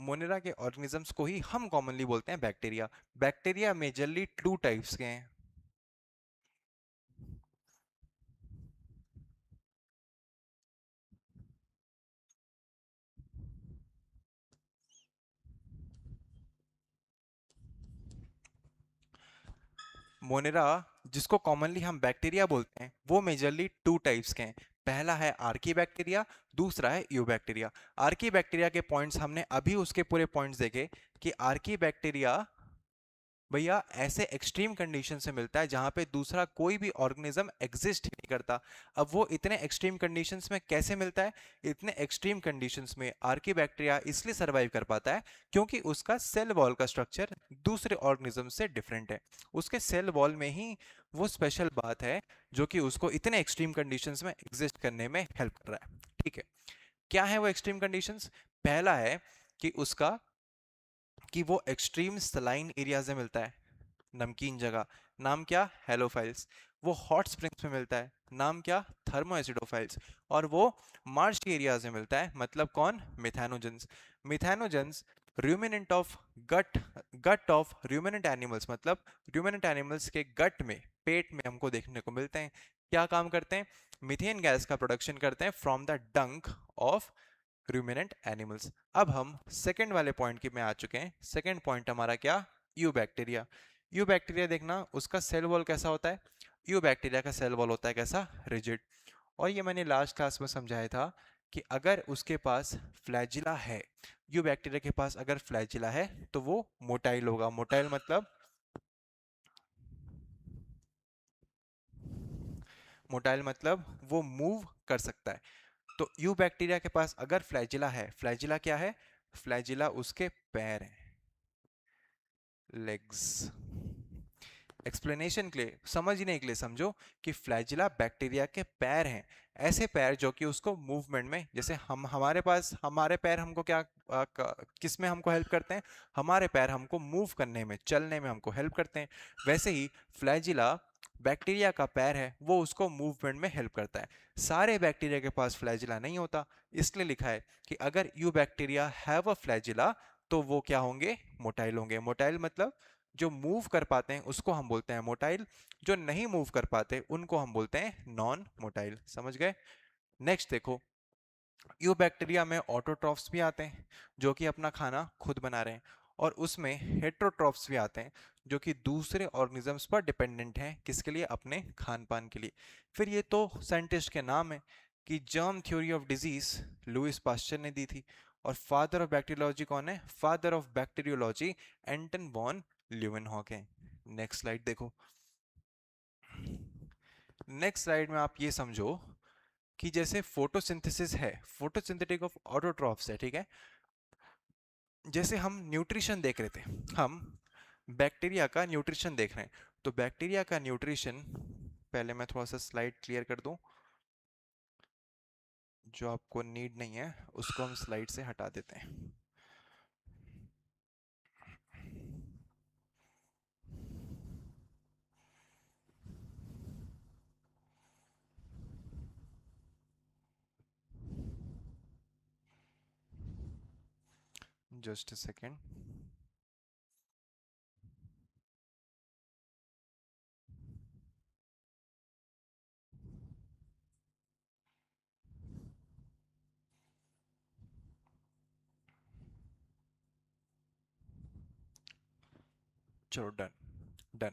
मोनेरा के ऑर्गेनिजम्स को ही हम कॉमनली बोलते हैं bacteria. Bacteria majorly two types के हैं। मोनेरा जिसको कॉमनली हम बैक्टीरिया बोलते हैं वो मेजरली टू टाइप्स के हैं। पहला है आर्की बैक्टीरिया, दूसरा है यू बैक्टीरिया। आर्की बैक्टीरिया के पॉइंट्स हमने अभी उसके पूरे पॉइंट्स देखे कि आर्की बैक्टीरिया भैया ऐसे एक्सट्रीम कंडीशन से मिलता है जहां पे दूसरा कोई भी ऑर्गेनिज्म एग्जिस्ट ही नहीं करता। अब वो इतने एक्सट्रीम कंडीशंस में कैसे मिलता है? इतने एक्सट्रीम कंडीशंस में आर्की बैक्टीरिया इसलिए सरवाइव कर पाता है क्योंकि उसका सेल वॉल का स्ट्रक्चर दूसरे ऑर्गेनिज्म से डिफरेंट है। उसके सेल वॉल में ही वो स्पेशल बात है जो कि उसको इतने एक्सट्रीम कंडीशंस में एग्जिस्ट करने में हेल्प कर रहा है। ठीक है, क्या है वो एक्सट्रीम कंडीशंस? पहला है कि उसका कि वो एक्सट्रीम सलाइन एरियाज में मिलता है, नमकीन जगह। नाम क्या? हेलोफाइल्स। वो हॉट स्प्रिंग्स में मिलता है, नाम क्या? थर्मोएसिडोफाइल्स। और वो मार्श एरियाज में मिलता है, मतलब कौन? Methanogens. Methanogens ruminant of gut, gut of ruminant animals, मतलब रूमिनेंट एनिमल्स के गट में, पेट में हमको देखने को मिलते हैं। क्या काम करते हैं? मीथेन गैस का प्रोडक्शन करते हैं फ्रॉम द डंक ऑफ रूमिनेंट एनिमल्स। अब हम सेकंड वाले पॉइंट की में आ चुके हैं। सेकंड पॉइंट हमारा क्या? You bacteria. यू बैक्टीरिया देखना उसका सेल वॉल कैसा होता है? यू बैक्टीरिया का सेल वॉल होता है कैसा? रिजिड। और ये मैंने लास्ट क्लास में समझाया था कि अगर उसके पास फ्लैजिला है, यू बैक्टीरिया के पास अगर फ्लैजिला है तो वो मोटाइल होगा। मोटाइल मतलब, मोटाइल मतलब वो मूव कर सकता है। तो यू बैक्टीरिया के पास अगर फ्लैजिला है, फ्लैजिला क्या है? फ्लैजिला उसके पैर हैं, लेग्स। एक्सप्लेनेशन के लिए, समझने के लिए समझो कि फ्लैजिला बैक्टीरिया के पैर हैं। ऐसे पैर जो कि उसको मूवमेंट में, जैसे हम हमारे पास हमारे पैर हमको क्या किस में हमको हेल्प करते हैं? हमारे पैर हमको मूव करने में, चलने में हमको हेल्प करते हैं। वैसे ही फ्लैजिला बैक्टीरिया का पैर है वो उसको मूवमेंट में हेल्प करता है। सारे बैक्टीरिया के पास फ्लैजिला नहीं होता, इसलिए लिखा है कि अगर you bacteria have a flagella तो वो क्या होंगे, मोटाइल होंगे। मोटाइल मतलब जो मूव कर पाते हैं उसको हम बोलते हैं मोटाइल, जो नहीं मूव कर पाते उनको हम बोलते हैं नॉन मोटाइल। समझ गए? नेक्स्ट देखो, यू बैक्टीरिया में ऑटोट्रॉफ्स भी आते हैं जो कि अपना खाना खुद बना रहे हैं, और उसमें हेट्रोट्रॉफ्स भी आते हैं जो कि दूसरे ऑर्गेनिजम्स पर डिपेंडेंट हैं, किसके लिए, अपने खान पान के लिए। फिर ये तो साइंटिस्ट के नाम है कि germ theory of disease Louis Pasteur ने दी थी, और फादर ऑफ बैक्टीरियोलॉजी कौन है, father of bacteriology Anton von Leeuwenhoek है। नेक्स्ट स्लाइड देखो। नेक्स्ट स्लाइड में आप ये समझो कि जैसे फोटोसिंथेसिस है, फोटोसिंथेटिक ऑफ ऑटोट्रॉफ्स है, ठीक है। जैसे हम न्यूट्रिशन देख रहे थे, हम बैक्टीरिया का न्यूट्रिशन देख रहे हैं, तो बैक्टीरिया का न्यूट्रिशन, पहले मैं थोड़ा सा स्लाइड क्लियर कर दूं, जो आपको नीड नहीं है उसको हम स्लाइड से हटा देते हैं। Just a second. चलो डन, डन।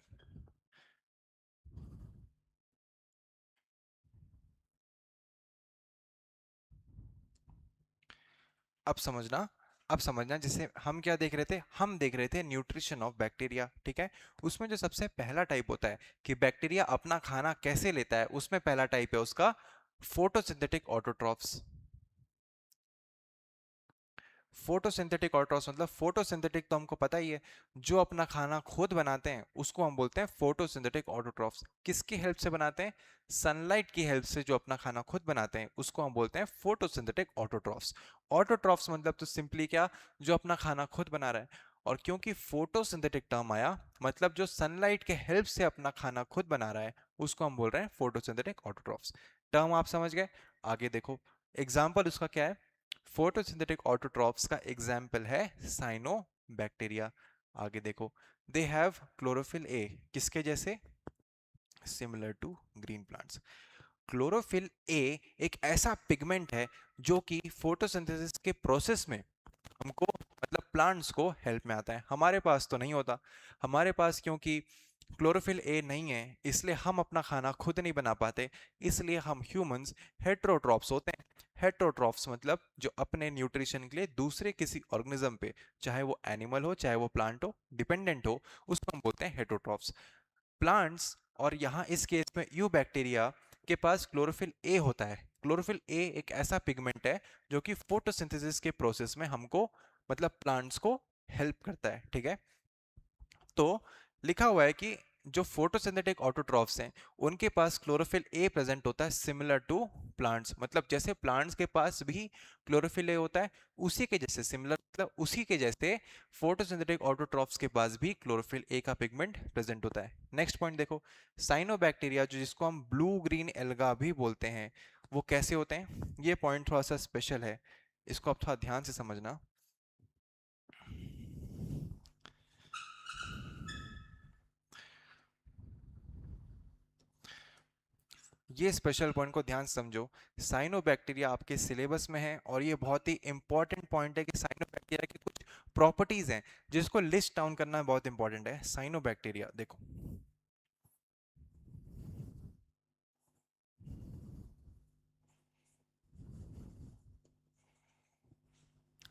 अब समझना, अब समझना, जैसे हम क्या देख रहे थे, हम देख रहे थे न्यूट्रिशन ऑफ बैक्टीरिया, ठीक है। उसमें जो सबसे पहला टाइप होता है कि बैक्टीरिया अपना खाना कैसे लेता है, उसमें पहला टाइप है उसका फोटोसिंथेटिक ऑटोट्रॉफ्स। फोटोसिंथेटिक ऑटोट्रॉफ्स मतलब, फोटोसिंथेटिक तो हमको पता ही है, जो अपना खाना खुद बनाते हैं उसको हम बोलते हैं फोटोसिंथेटिक ऑटोट्रॉफ्स। किसकी हेल्प से बनाते हैं, सनलाइट की हेल्प से जो अपना खाना खुद बनाते हैं उसको हम बोलते हैं फोटोसिंथेटिक ऑटोट्रॉफ्स। ऑटोट्रॉफ्स मतलब तो सिंपली क्या, जो अपना खाना खुद बना रहा है। और क्योंकि फोटोसिंथेटिक टर्म आया, मतलब जो सनलाइट के हेल्प से अपना खाना खुद बना रहा है उसको हम बोल रहे हैं फोटोसिंथेटिक ऑटोट्रॉफ्स। टर्म आप समझ गए? आगे देखो, एग्जाम्पल उसका क्या है, फोटोसिंथेटिक ऑटोट्रॉफ्स का एग्जाम्पल है साइनोबैक्टीरिया। आगे देखो, दे हैव क्लोरोफिल ए, किसके जैसे, similar to green plants. Chlorophyll a एक ऐसा पिगमेंट है जो कि फोटोसिंथेसिस के प्रोसेस में हमको, मतलब प्लांट्स को हेल्प में आता है। हमारे पास तो नहीं होता, हमारे पास क्योंकि क्लोरोफिल ए नहीं है इसलिए हम अपना खाना खुद नहीं बना पाते, इसलिए हम ह्यूमंस हेट्रोट्रॉप्स होते हैं। हेट्रोट्रॉप्स मतलब जो अपने न्यूट्रिशन के लिए दूसरे किसी ऑर्गेनिज्म पे, चाहे वो एनिमल हो चाहे वो प्लांट हो, डिपेंडेंट हो, उसको हम बोलते हैं हेट्रोट्रॉप्स। प्लांट्स, और यहाँ इस केस में यू बैक्टीरिया के पास क्लोरोफिल ए होता है। क्लोरोफिल ए एक ऐसा पिगमेंट है जो कि फोटोसिंथेसिस के प्रोसेस में हमको, मतलब प्लांट्स को हेल्प करता है, ठीक है। तो लिखा हुआ है कि जो फोटोसिंथेटिक ऑटोट्रॉफ्स हैं उनके पास क्लोरोफिल ए प्रेजेंट होता है सिमिलर टू प्लांट्स, मतलब जैसे प्लांट्स के पास भी क्लोरोफिल ए होता है उसी के जैसे, सिमिलर मतलब उसी के जैसे फोटोसिंथेटिक ऑटोट्रॉफ्स के पास भी क्लोरोफिल ए का पिगमेंट प्रेजेंट होता है। नेक्स्ट पॉइंट देखो, साइनोबैक्टीरिया जो जिसको हम ब्लू ग्रीन एल्गा भी बोलते हैं, वो कैसे होते हैं, ये पॉइंट थोड़ा सा स्पेशल है, इसको आप थोड़ा ध्यान से समझना। ये स्पेशल पॉइंट को ध्यान से समझो, साइनोबैक्टीरिया आपके सिलेबस में है और ये बहुत ही इंपॉर्टेंट पॉइंट है कि साइनोबैक्टीरिया की कुछ प्रॉपर्टीज हैं जिसको लिस्ट डाउन करना बहुत इंपॉर्टेंट है। साइनोबैक्टीरिया देखो,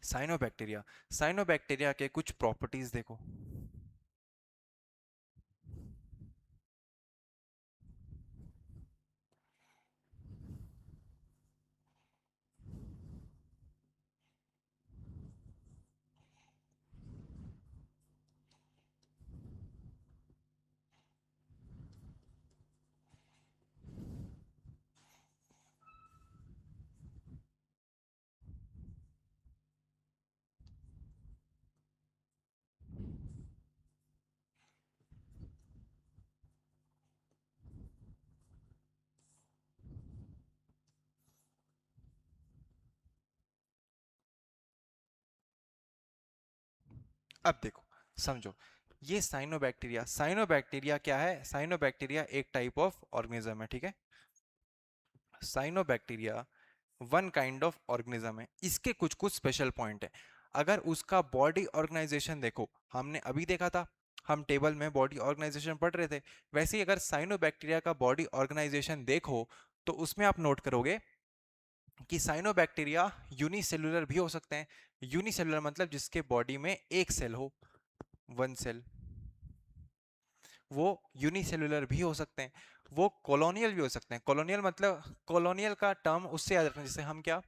साइनोबैक्टीरिया, साइनोबैक्टीरिया के कुछ प्रॉपर्टीज देखो। अब देखो, समझो, ये साइनोबैक्टीरिया, साइनोबैक्टीरिया क्या है? साइनोबैक्टीरिया एक टाइप ऑफ ऑर्गेनिज्म है, ठीक है। Cyanobacteria one kind of organism है। इसके कुछ कुछ स्पेशल पॉइंट है। अगर उसका बॉडी ऑर्गेनाइजेशन देखो, हमने अभी देखा था, हम टेबल में बॉडी ऑर्गेनाइजेशन पढ़ रहे थे, वैसे ही अगर साइनोबैक्टीरिया का बॉडी ऑर्गेनाइजेशन देखो तो उसमें आप नोट करोगे कि साइनोबैक्टीरिया यूनिसेलुलर भी हो सकते हैं। यूनिसेलुलर मतलब जिसके बॉडी में एक सेल हो, वन सेल, वो यूनिसेलुलर भी हो सकते हैं। वो कॉलोनियल भी हो सकते हैं। कॉलोनियल मतलब, कॉलोनियल का टर्म उससे याद रखना, जैसे हम क्या,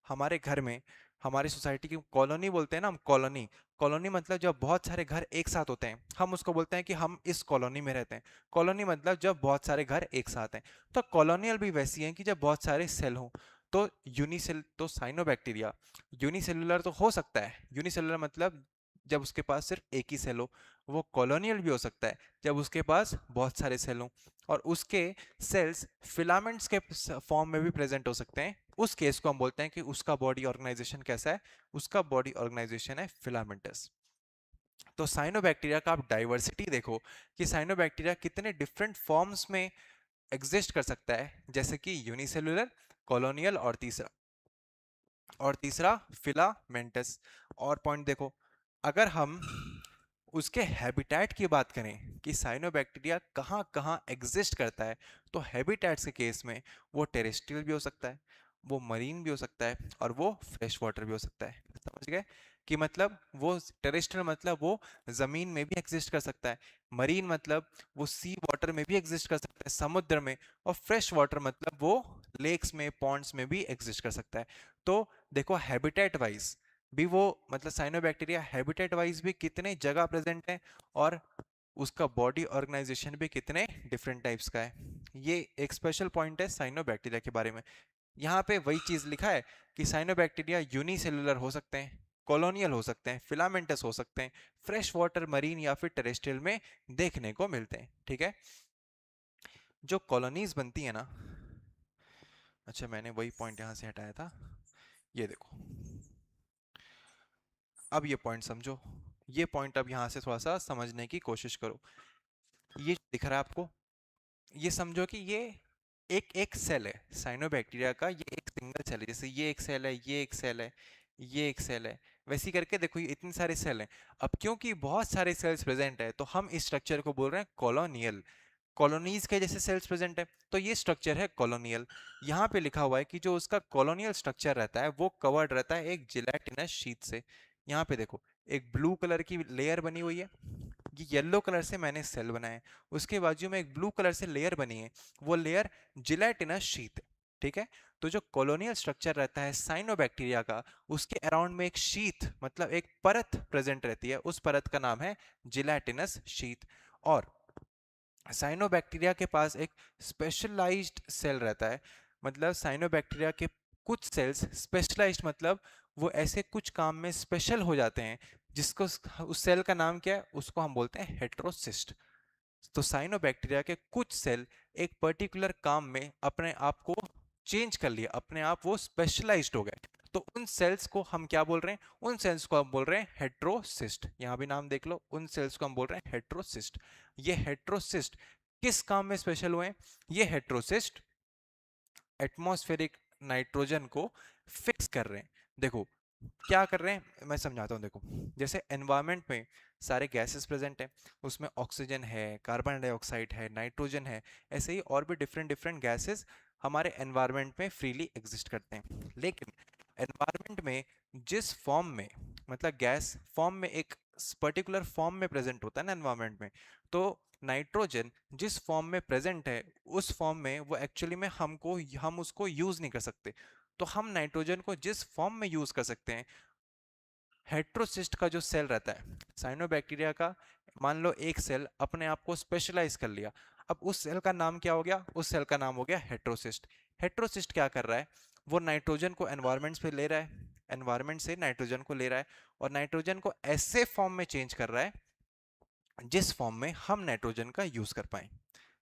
हमारे घर में, हमारी सोसाइटी की कॉलोनी बोलते हैं ना हम, कॉलोनी। कॉलोनी मतलब जब बहुत सारे घर एक साथ होते हैं, हम उसको बोलते हैं कि हम इस कॉलोनी में रहते हैं। कॉलोनी मतलब जब बहुत सारे घर एक साथ हैं। तो कॉलोनियल भी वैसी हैं कि जब बहुत सारे सेल हों। तो यूनिसेल तो साइनोबैक्टीरिया यूनिसेलुलर तो हो सकता है। यूनिसेलुलर मतलब जब उसके पास सिर्फ एक ही सेल हो। वो कॉलोनियल भी हो सकता है जब उसके पास बहुत सारे सेल हों, और उसके सेल्स फिलामेंट्स के फॉर्म में भी प्रेजेंट हो सकते हैं। उस केस को हम बोलते हैं कि उसका बॉडी ऑर्गेनाइजेशन कैसा है? उसका बॉडी ऑर्गेनाइजेशन है फिलामेंटस। तो साइनोबैक्टीरिया का आप डाइवर्सिटी देखो कि साइनोबैक्टीरिया कितने डिफरेंट फॉर्म्स में एग्जिस्ट कर सकता है, जैसे कि यूनिसेलुलर, कॉलोनियल, और तीसरा फिलामेंटस। और पॉइंट देखो, अगर हम उसके हैबिटेट की बात करें कि साइनोबैक्टीरिया कहाँ कहाँ एग्जिस्ट करता है, तो हैबिटेट्स के केस में वो टेरेस्ट्रियल भी हो सकता है, वो मरीन भी हो सकता है, और वो फ्रेश वाटर भी हो सकता है। समझ गए कि मतलब वो टेरेस्ट्रियल मतलब वो जमीन में भी एग्जिस्ट कर सकता है, मरीन मतलब वो सी वाटर में भी एग्जिस्ट कर सकता है, समुद्र में, और फ्रेश वाटर मतलब वो लेक्स में, पॉन्ड्स में भी एग्जिस्ट कर सकता है। तो देखो हैबिटेट वाइज भी वो, मतलब साइनोबैक्टीरिया हैबिटेट वाइज भी कितने जगह प्रेजेंट है, और उसका बॉडी ऑर्गेनाइजेशन भी कितने डिफरेंट टाइप्स का है। ये एक स्पेशल पॉइंट है साइनोबैक्टीरिया के बारे में। यहाँ पे वही चीज लिखा है कि साइनोबैक्टीरिया यूनिसेलुलर हो सकते हैं, कॉलोनियल हो सकते हैं, फिलामेंटस हो सकते हैं, फ्रेश वाटर, मरीन या फिर टेरेस्ट्रियल में देखने को मिलते हैं, ठीक है। जो कॉलोनीज बनती है ना, अच्छा मैंने वही पॉइंट यहाँ से हटाया था, ये देखो, अब ये पॉइंट समझो। ये पॉइंट अब यहाँ से थोड़ा सा समझने की कोशिश करो। ये दिख रहा है आपको? ये समझो कि ये एक एक सेल है साइनोबैक्टीरिया का, ये एक सिंगल सेल है। जैसे ये एक सेल है, ये एक सेल है, ये एक सेल है, वैसे ही करके देखो ये इतने सारे सेल हैं। अब क्योंकि बहुत सारे सेल्स प्रेजेंट है, तो हम इस स्ट्रक्चर को बोल रहे हैं कॉलोनियल। कॉलोनीज के जैसे सेल्स प्रेजेंट है, तो ये स्ट्रक्चर है कॉलोनियल। यहाँ पे लिखा हुआ है कि जो उसका कॉलोनियल स्ट्रक्चर रहता है वो कवर्ड रहता है एक जिलेटिनस शीट से। यहाँ पे देखो, एक ब्लू कलर की लेयर बनी हुई है, ये येलो कलर से मैंने सेल बनाए, उसके बाजू में एक ब्लू कलर से लेयर बनी है, वो लेयर जिलेटिनस शीट है, ठीक है। तो जो कॉलोनियल स्ट्रक्चर रहता है साइनोबैक्टीरिया का, उसके अराउंड में एक शीथ मतलब एक परत प्रेजेंट रहती है, उस परत का नाम है जिलेटिनस शीथ। और साइनोबैक्टीरिया के पास एक स्पेशलाइज्ड सेल रहता है, मतलब साइनोबैक्टीरिया के कुछ सेल्स स्पेशलाइज्ड मतलब वो ऐसे कुछ काम में स्पेशल हो जाते हैं, जिसको उस सेल का नाम क्या है, उसको हम बोलते हैं हेट्रोसिस्ट। तो साइनोबैक्टीरिया के कुछ सेल एक पर्टिकुलर काम में अपने आप को चेंज कर लिया, अपने आप वो स्पेशलाइज्ड हो गए। तो उन सेल्स को हम क्या बोल रहे हैं? उन सेल्स को हम बोल रहे हैं हेट्रोसिस्ट। यहां भी नाम देख लो, उन सेल्स को हम बोल रहे हैं हेट्रोसिस्ट। ये हेट्रोसिस्ट किस काम में स्पेशल हुए? ये हेट्रोसिस्ट एटमॉस्फेरिक नाइट्रोजन को फिक्स कर रहे हैं। देखो क्या कर रहे हैं, मैं समझाता हूँ। देखो, जैसे एनवायरनमेंट में सारे गैसेस प्रेजेंट है, उसमें ऑक्सीजन है, कार्बन डाइऑक्साइड है, नाइट्रोजन है, ऐसे ही और भी डिफरेंट डिफरेंट गैसेस हमारे एनवायरनमेंट में फ्रीली एग्जिस्ट करते हैं। लेकिन एनवायरनमेंट में जिस फॉर्म में, मतलब गैस फॉर्म में एक पर्टिकुलर फॉर्म में प्रेजेंट होता है ना एनवायरनमेंट में, तो नाइट्रोजन जिस फॉर्म में प्रेजेंट है उस फॉर्म में वो एक्चुअली में हम उसको यूज नहीं कर सकते। तो हम नाइट्रोजन को जिस फॉर्म में यूज कर सकते हैं, हेट्रोसिस्ट का जो सेल रहता है साइनोबैक्टीरिया का, मान लो एक सेल अपने आप को स्पेशलाइज कर लिया, अब उस सेल का नाम क्या हो गया? उस सेल का नाम हो गया हेट्रोसिस्ट। हेट्रोसिस्ट क्या कर रहा है? वो नाइट्रोजन को एनवायरमेंट से ले रहा है, एनवायरमेंट से नाइट्रोजन को ले रहा है, और नाइट्रोजन को ऐसे फॉर्म में चेंज कर रहा है जिस फॉर्म में हम नाइट्रोजन का यूज कर पाए।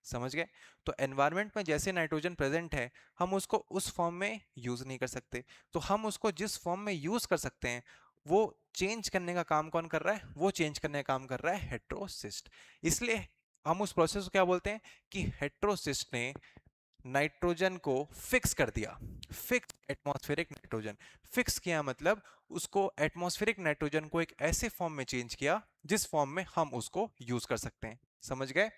समझ गए? तो एनवायरनमेंट में जैसे नाइट्रोजन प्रेजेंट है, हम उसको उस फॉर्म में यूज नहीं कर सकते, तो हम उसको जिस फॉर्म में यूज कर सकते हैं वो चेंज करने का काम कौन कर रहा है? वो चेंज करने का काम कर रहा है हेटेरोसिस्ट। इसलिए हम उस प्रोसेस को क्या बोलते हैं कि हेटेरोसिस्ट ने नाइट्रोजन को फिक्स कर दिया। फिक्स एटमॉस्फेरिक नाइट्रोजन, फिक्स किया मतलब उसको एटमॉस्फेरिक नाइट्रोजन को एक ऐसे फॉर्म में चेंज किया जिस फॉर्म में हम उसको यूज कर सकते हैं। समझ गए?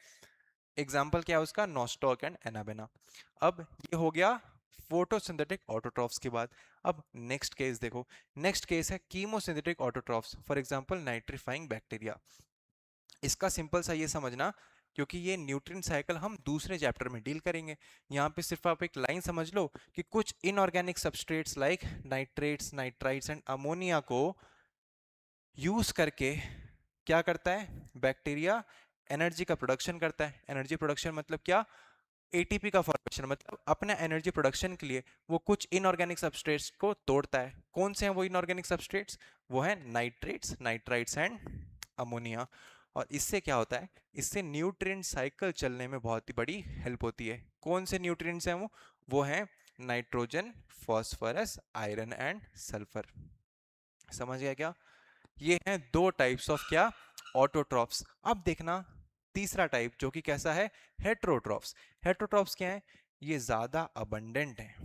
एग्जाम्पल क्या है उसका? Nostoc and anabaena. अब ये हो गया फोटोसिंथेटिक ऑटोट्रॉफ्स की बात। अब नेक्स्ट केस देखो, नेक्स्ट केस है chemosynthetic autotrophs, for example nitrifying bacteria. इसका सिंपल सा ये समझना, क्योंकि ये न्यूट्रिएंट साइकिल हम दूसरे चैप्टर में डील करेंगे। यहाँ पे सिर्फ आप एक लाइन समझ लो कि कुछ inorganic substrates like nitrates, nitrites and ammonia को यूज करके क्या करता है बैक्टीरिया? एनर्जी का प्रोडक्शन करता है। एनर्जी प्रोडक्शन मतलब क्या? एटीपी का फॉर्मेशन, मतलब अपने एनर्जी प्रोडक्शन के लिए वो कुछ इनऑर्गेनिक सबस्ट्रेट्स को तोड़ता है। कौन से हैं वो इनऑर्गेनिक सबस्ट्रेट्स? वो है नाइट्रेट्स, नाइट्राइट्स एंड अमोनिया। और इससे क्या होता है? इससे न्यूट्रिएंट साइकिल चलने में बहुत ही बड़ी हेल्प होती है। कौन से न्यूट्रिएंट्स हैं वो हैं nitrogen, phosphorus, iron and sulphur. समझ गया क्या? ये हैं दो टाइप्स ऑफ क्या? ऑटोट्रॉफ्स। अब देखना तीसरा टाइप जो कि कैसा है? हेट्रोट्रॉफ्स। हेट्रोट्रॉफ्स क्या है? ये ज्यादा अबंडेंट है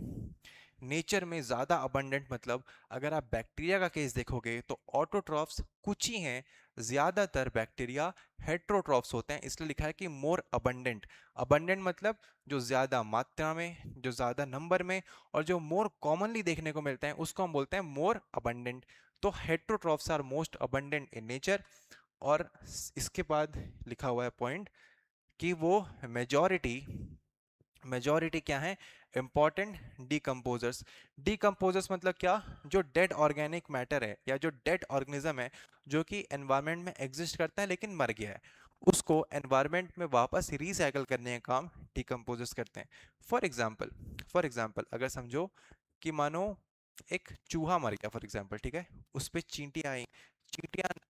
नेचर में। ज्यादा अबंडेंट मतलब अगर आप बैक्टीरिया का केस देखोगे तो ऑटोट्रॉफ्स कुछ ही हैं, ज्यादातर बैक्टीरिया हेट्रोट्रॉफ्स होते हैं। इसलिए लिखा है कि मोर अबंडेंट। अबंडेंट मतलब जो ज्यादा मात्रा में, जो ज्यादा नंबर में, और जो मोर कॉमनली देखने को मिलते हैं उसको हम बोलते हैं मोर अबंडेंट। तो heterotrophs are most abundant in nature. और इसके बाद लिखा हुआ है पॉइंट कि वो मेजॉरिटी, मेजॉरिटी क्या है? Important decomposers. डिकम्पोजर्स मतलब क्या? जो डेड ऑर्गेनिक मैटर है या जो डेड ऑर्गेनिज्म है जो कि एनवायरनमेंट में एग्जिस्ट करता है लेकिन मर गया है, उसको एनवायरनमेंट में वापस रिसाइकल करने का काम डिकम्पोजर्स करते हैं। फॉर एग्जाम्पल अगर समझो कि मानो एक चूहा मर गया फॉर एग्जाम्पल, ठीक है, उस पर चींटियां आई।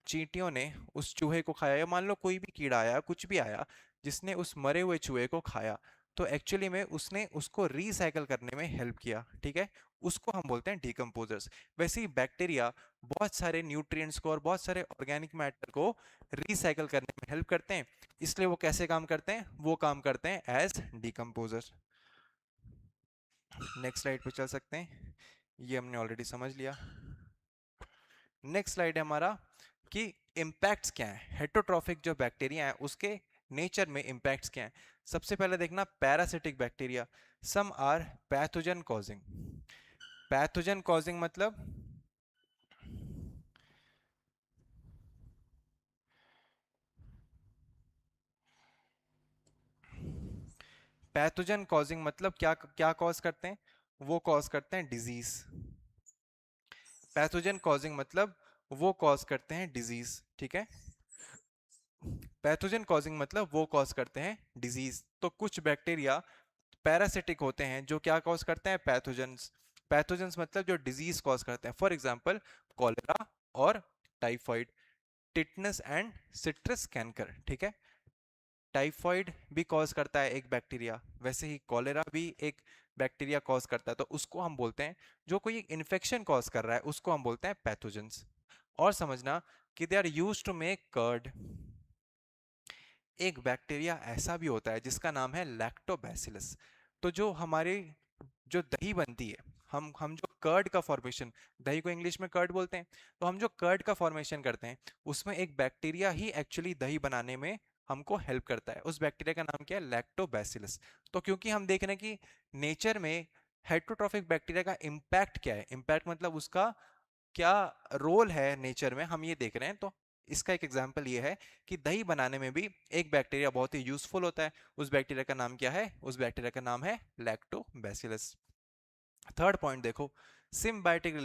चींटियों ने उस चूहे को खाया, या मान लो कोई भी कीड़ा आया, कुछ भी आया जिसने उस मरे हुए चूहे को खाया, तो एक्चुअली में उसने उसको रिसाइकल करने में हेल्प किया। ठीक है, उसको हम बोलते हैं डिकम्पोजर्स। वैसे ही बैक्टीरिया बहुत सारे न्यूट्रिएंट्स को और बहुत सारे ऑर्गेनिक मैटर को रिसाइकल करने में हेल्प करते हैं। इसलिए वो कैसे काम करते हैं? वो काम करते हैं एज डिकम्पोजर। नेक्स्ट स्लाइड पे चल सकते हैं, ये हमने ऑलरेडी समझ लिया। नेक्स्ट स्लाइड है हमारा कि इम्पैक्ट्स क्या है हेटरोट्रॉफिक जो बैक्टीरिया है उसके नेचर में। इम्पैक्ट्स क्या है? सबसे पहले देखना parasitic bacteria, some are pathogen causing. Pathogen causing मतलब पैथोजन कॉजिंग मतलब क्या? क्या कॉज करते हैं? वो कॉज करते हैं डिजीज। पैथोजन कॉजिंग मतलब वो कॉज करते हैं डिजीज। ठीक है, पैथोजन कॉजिंग मतलब वो कॉज करते हैं डिजीज। तो कुछ बैक्टीरिया पैरासिटिक होते हैं जो क्या कॉज करते हैं? पैथोजेंस। पैथोजेंस मतलब जो डिजीज कॉज करते हैं, फॉर एग्जांपल कॉलेरा और typhoid, tetanus and citrus canker. ठीक है, टाइफाइड भी कॉज करता है एक बैक्टीरिया, वैसे ही कॉलेरा भी एक बैक्टीरिया कॉज करता है। तो उसको हम बोलते हैं, जो कोई एक इन्फेक्शन कॉज कर रहा है उसको हम बोलते हैं पैथोजेंस। और समझना कि they are used to make curd. एक बैक्टीरिया ऐसा भी होता है जिसका नाम है लैक्टोबैसिलस। तो जो हमारी जो दही बनती है, हम जो कर्ड का फॉर्मेशन, दही को इंग्लिश में कर्ड बोलते हैं, तो हम जो कर्ड का फॉर्मेशन करते हैं उसमें एक बैक्टीरिया ही एक्चुअली दही बनाने में हमको हेल्प करता है। उस बैक्टीरिया का नाम क्या है? लैक्टोबैसिलस। तो क्योंकि हम देख रहे हैं कि नेचर में हेट्रोट्रॉफिक बैक्टीरिया का इम्पैक्ट क्या है, इम्पैक्ट मतलब उसका क्या रोल है नेचर में, हम ये देख रहे हैं। तो इसका एक एग्जांपल ये है कि दही बनाने में भी एक बैक्टीरिया बहुत ही यूजफुल होता है। उस बैक्टीरिया का नाम क्या है? उस बैक्टीरिया का नाम है लैक्टोबैसिलस। थर्ड पॉइंट देखो, सिम्बायोटिक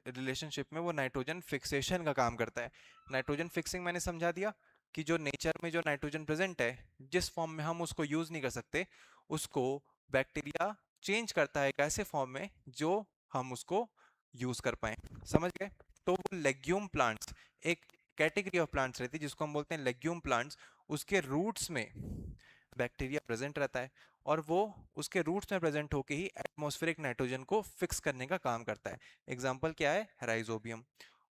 रिलेशनशिप में वो नाइट्रोजन फिक्सेशन का काम करता है। नाइट्रोजन फिक्सिंग मैंने समझा दिया कि जो नेचर में जो नाइट्रोजन प्रेजेंट है, जिस फॉर्म में हम उसको यूज नहीं कर सकते, उसको बैक्टीरिया चेंज करता है एक ऐसे फॉर्म में जो हम उसको यूज कर पाए। समझ गए? तो वो लेग्यूम प्लांट्स, एक कैटेगरी ऑफ प्लांट्स रहती है जिसको हम बोलते हैं लेग्यूम प्लांट्स, उसके रूट्स में बैक्टीरिया प्रेजेंट रहता है और वो उसके रूट्स में प्रेजेंट होकर ही एटमॉस्फेरिक नाइट्रोजन को फिक्स करने का काम करता है। एग्जाम्पल क्या है? राइजोबियम।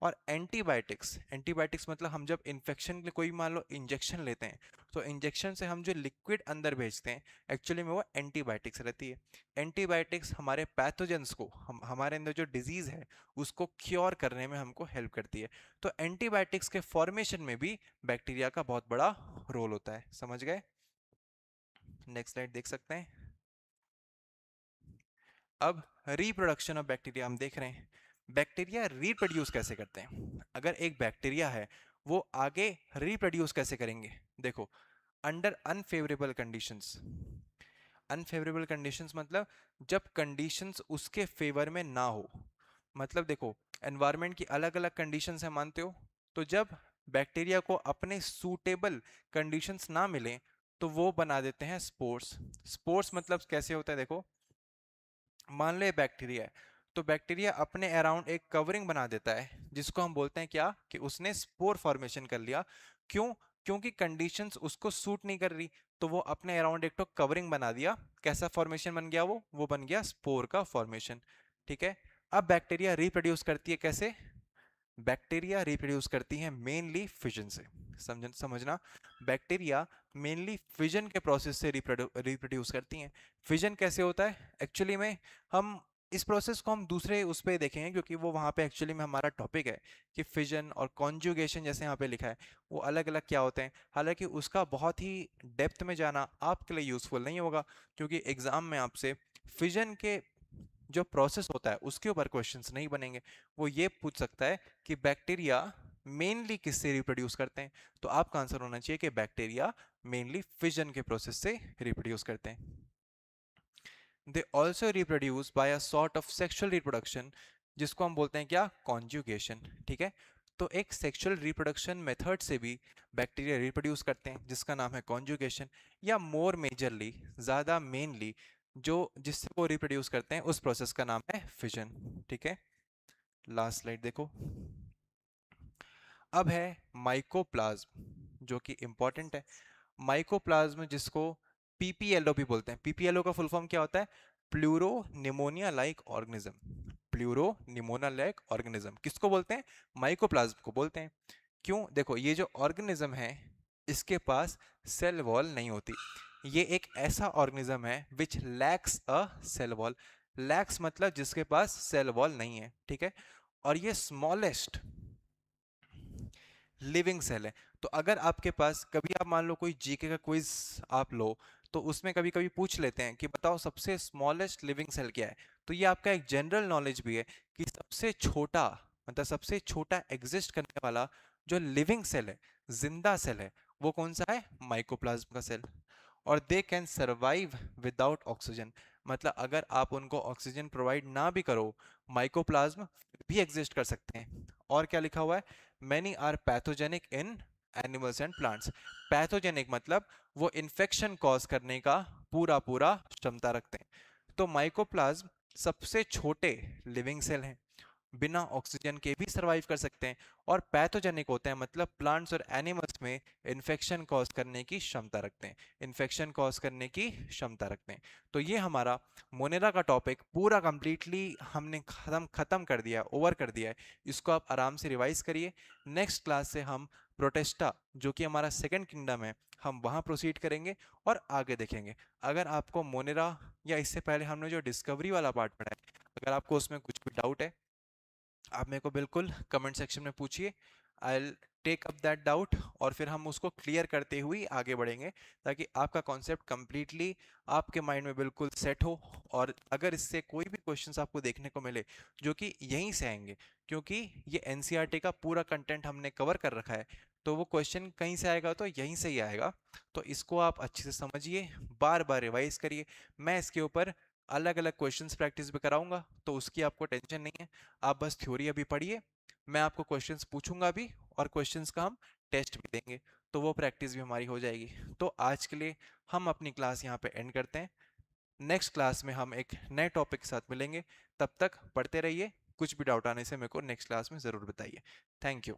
और एंटीबायोटिक्स, एंटीबायोटिक्स मतलब हम जब इन्फेक्शन के कोई मान लो इंजेक्शन लेते हैं तो इंजेक्शन से हम जो लिक्विड अंदर भेजते हैं एक्चुअली में वो एंटीबायोटिक्स रहती है। एंटीबायोटिक्स हमारे पैथोजेंस को, हमारे अंदर जो डिजीज है उसको क्योर करने में हमको हेल्प करती है। तो एंटीबायोटिक्स के फॉर्मेशन में भी बैक्टीरिया का बहुत बड़ा रोल होता है। समझ गए? नेक्स्ट स्लाइड देख सकते हैं। अब रिप्रोडक्शन ऑफ बैक्टीरिया हम देख रहे हैं। बैक्टीरिया रिप्रोड्यूस कैसे करते हैं? अगर एक बैक्टीरिया है वो आगे रिप्रोड्यूस कैसे करेंगे? देखो, under unfavourable conditions. Unfavourable conditions मतलब जब कंडीशंस उसके फेवर में ना हो। मतलब देखो, एनवायरनमेंट की अलग अलग कंडीशंस है, मानते हो? तो जब बैक्टीरिया को अपने सूटेबल कंडीशंस ना मिले तो वो बना देते हैं स्पोर्स। स्पोर्स मतलब कैसे होता है? देखो, मान लो ये बैक्टीरिया है तो बैक्टीरिया अपने अराउंड एक कवरिंग बना देता है जिसको हम बोलते हैं क्या, कि उसने स्पोर फॉर्मेशन कर लिया। क्यों? क्योंकि कंडीशंस उसको सूट नहीं कर रही तो वो अपने अराउंड एक तो कवरिंग बना दिया। कैसा फॉर्मेशन बन गया? वो बन गया स्पोर का फॉर्मेशन। ठीक है। अब बैक्टीरिया रिप्रोड्यूस करती है कैसे? बैक्टीरिया रिप्रोड्यूस करती हैं मेनली फिजन से। समझना, बैक्टीरिया मेनली फिजन के प्रोसेस से रिप्रोड्यूस करती हैं। फिजन कैसे होता है एक्चुअली में? हम इस प्रोसेस को हम दूसरे उस पर देखेंगे क्योंकि वो वहाँ पे एक्चुअली में हमारा टॉपिक है कि फिजन और कॉन्जुगेशन जैसे यहाँ पे लिखा है वो अलग अलग क्या होते हैं। हालांकि उसका बहुत ही डेप्थ में जाना आपके लिए यूजफुल नहीं होगा क्योंकि एग्जाम में आपसे फिजन के जो प्रोसेस होता है उसके ऊपर क्वेश्चंस नहीं बनेंगे। वो ये पूछ सकता है कि बैक्टीरिया मेनली किससे रिप्रोड्यूस करते हैं, तो आपका आंसर होना चाहिए कि बैक्टीरिया मेनली फिजन के प्रोसेस से रिप्रोड्यूस करते हैं। They also reproduce by a sort of sexual reproduction जिसको हम बोलते हैं क्या, कॉन्जुगेशन। ठीक है। तो एक सेक्सुअल रिप्रोडक्शन मेथड से भी बैक्टीरिया रिप्रोड्यूस करते हैं जिसका नाम है कॉन्जुगेशन, या मोर मेजरली, ज्यादा मेनली जो जिससे वो रिप्रोड्यूस करते हैं उस प्रोसेस का नाम है फिजन। ठीक है। लास्ट स्लाइड देखो। अब है माइकोप्लाज्म जो कि इंपॉर्टेंट है। माइकोप्लाज्म जिसको पीपीएलओ भी बोलते हैं। पीपीएलओ का फुल फॉर्म क्या होता है? Pleuro pneumonia like organism. Pleuro pneumonia like organism किसको बोलते हैं? माइकोप्लाज्म को बोलते हैं। क्यों? देखो, ये जो ऑर्गेनिज्म है इसके पास सेल वॉल नहीं होती। ये एक ऐसा ऑर्गेनिज्म है विच लैक्स अ सेल वॉल। लैक्स मतलब जिसके पास सेल वॉल नहीं है। ठीक है। और ये स्मॉलेस्ट लिविंग सेल है। तो अगर आपके पास कभी आप मान लो कोई जीके का क्विज आप लो तो उसमें कभी कभी पूछ लेते हैं कि बताओ सबसे स्मॉलेस्ट लिविंग सेल क्या है, तो ये आपका एक जनरल नॉलेज भी है कि सबसे छोटा, मतलब सबसे छोटा एग्जिस्ट करने वाला जो लिविंग सेल है, जिंदा सेल है, वो कौन सा है? माइकोप्लाज्म का सेल। और they can survive without oxygen, मतलब अगर आप उनको ऑक्सीजन प्रोवाइड ना भी करो माइकोप्लाज्म भी एग्जिस्ट कर सकते हैं। और क्या लिखा हुआ है? Many are pathogenic in animals and plants. Pathogenic मतलब वो इन्फेक्शन कॉज करने का पूरा पूरा क्षमता रखते हैं। तो माइकोप्लाज्म सबसे छोटे लिविंग सेल हैं, बिना ऑक्सीजन के भी सरवाइव कर सकते हैं और पैथोजेनिक होते हैं, मतलब प्लांट्स और एनिमल्स में इन्फेक्शन कॉज करने की क्षमता रखते हैं। इन्फेक्शन कॉज करने की क्षमता रखते हैं। तो ये हमारा मोनेरा का टॉपिक पूरा कंप्लीटली हमने खत्म कर दिया, ओवर कर दिया है। इसको आप आराम से रिवाइज करिए। नेक्स्ट क्लास से हम प्रोटेस्टा जो कि हमारा सेकंड किंगडम है, हम वहां प्रोसीड करेंगे और आगे देखेंगे। अगर आपको मोनेरा या इससे पहले हमने जो डिस्कवरी वाला पार्ट पढ़ा है, अगर आपको उसमें कुछ भी डाउट है आप मेरे को बिल्कुल कमेंट सेक्शन में पूछिए। I take up that doubt और फिर हम उसको क्लियर करते हुए आगे बढ़ेंगे ताकि आपका कॉन्सेप्ट कंप्लीटली आपके माइंड में बिल्कुल सेट हो। और अगर इससे कोई भी क्वेश्चंस आपको देखने को मिले जो कि यहीं से आएंगे, क्योंकि ये एनसीईआरटी का पूरा कंटेंट हमने कवर कर रखा है, तो वो क्वेश्चन कहीं से आएगा तो यहीं से ही आएगा। तो इसको आप अच्छे से समझिए, बार बार रिवाइज करिए। मैं इसके ऊपर अलग अलग क्वेश्चंस प्रैक्टिस भी कराऊंगा तो उसकी आपको टेंशन नहीं है। आप बस थ्योरी अभी पढ़िए, मैं आपको क्वेश्चंस पूछूंगा भी और क्वेश्चंस का हम टेस्ट भी देंगे, तो वो प्रैक्टिस भी हमारी हो जाएगी। तो आज के लिए हम अपनी क्लास यहाँ पे एंड करते हैं। नेक्स्ट क्लास में हम एक नए टॉपिक के साथ मिलेंगे। तब तक पढ़ते रहिए, कुछ भी डाउट आने से मेरे को नेक्स्ट क्लास में ज़रूर बताइए। Thank you.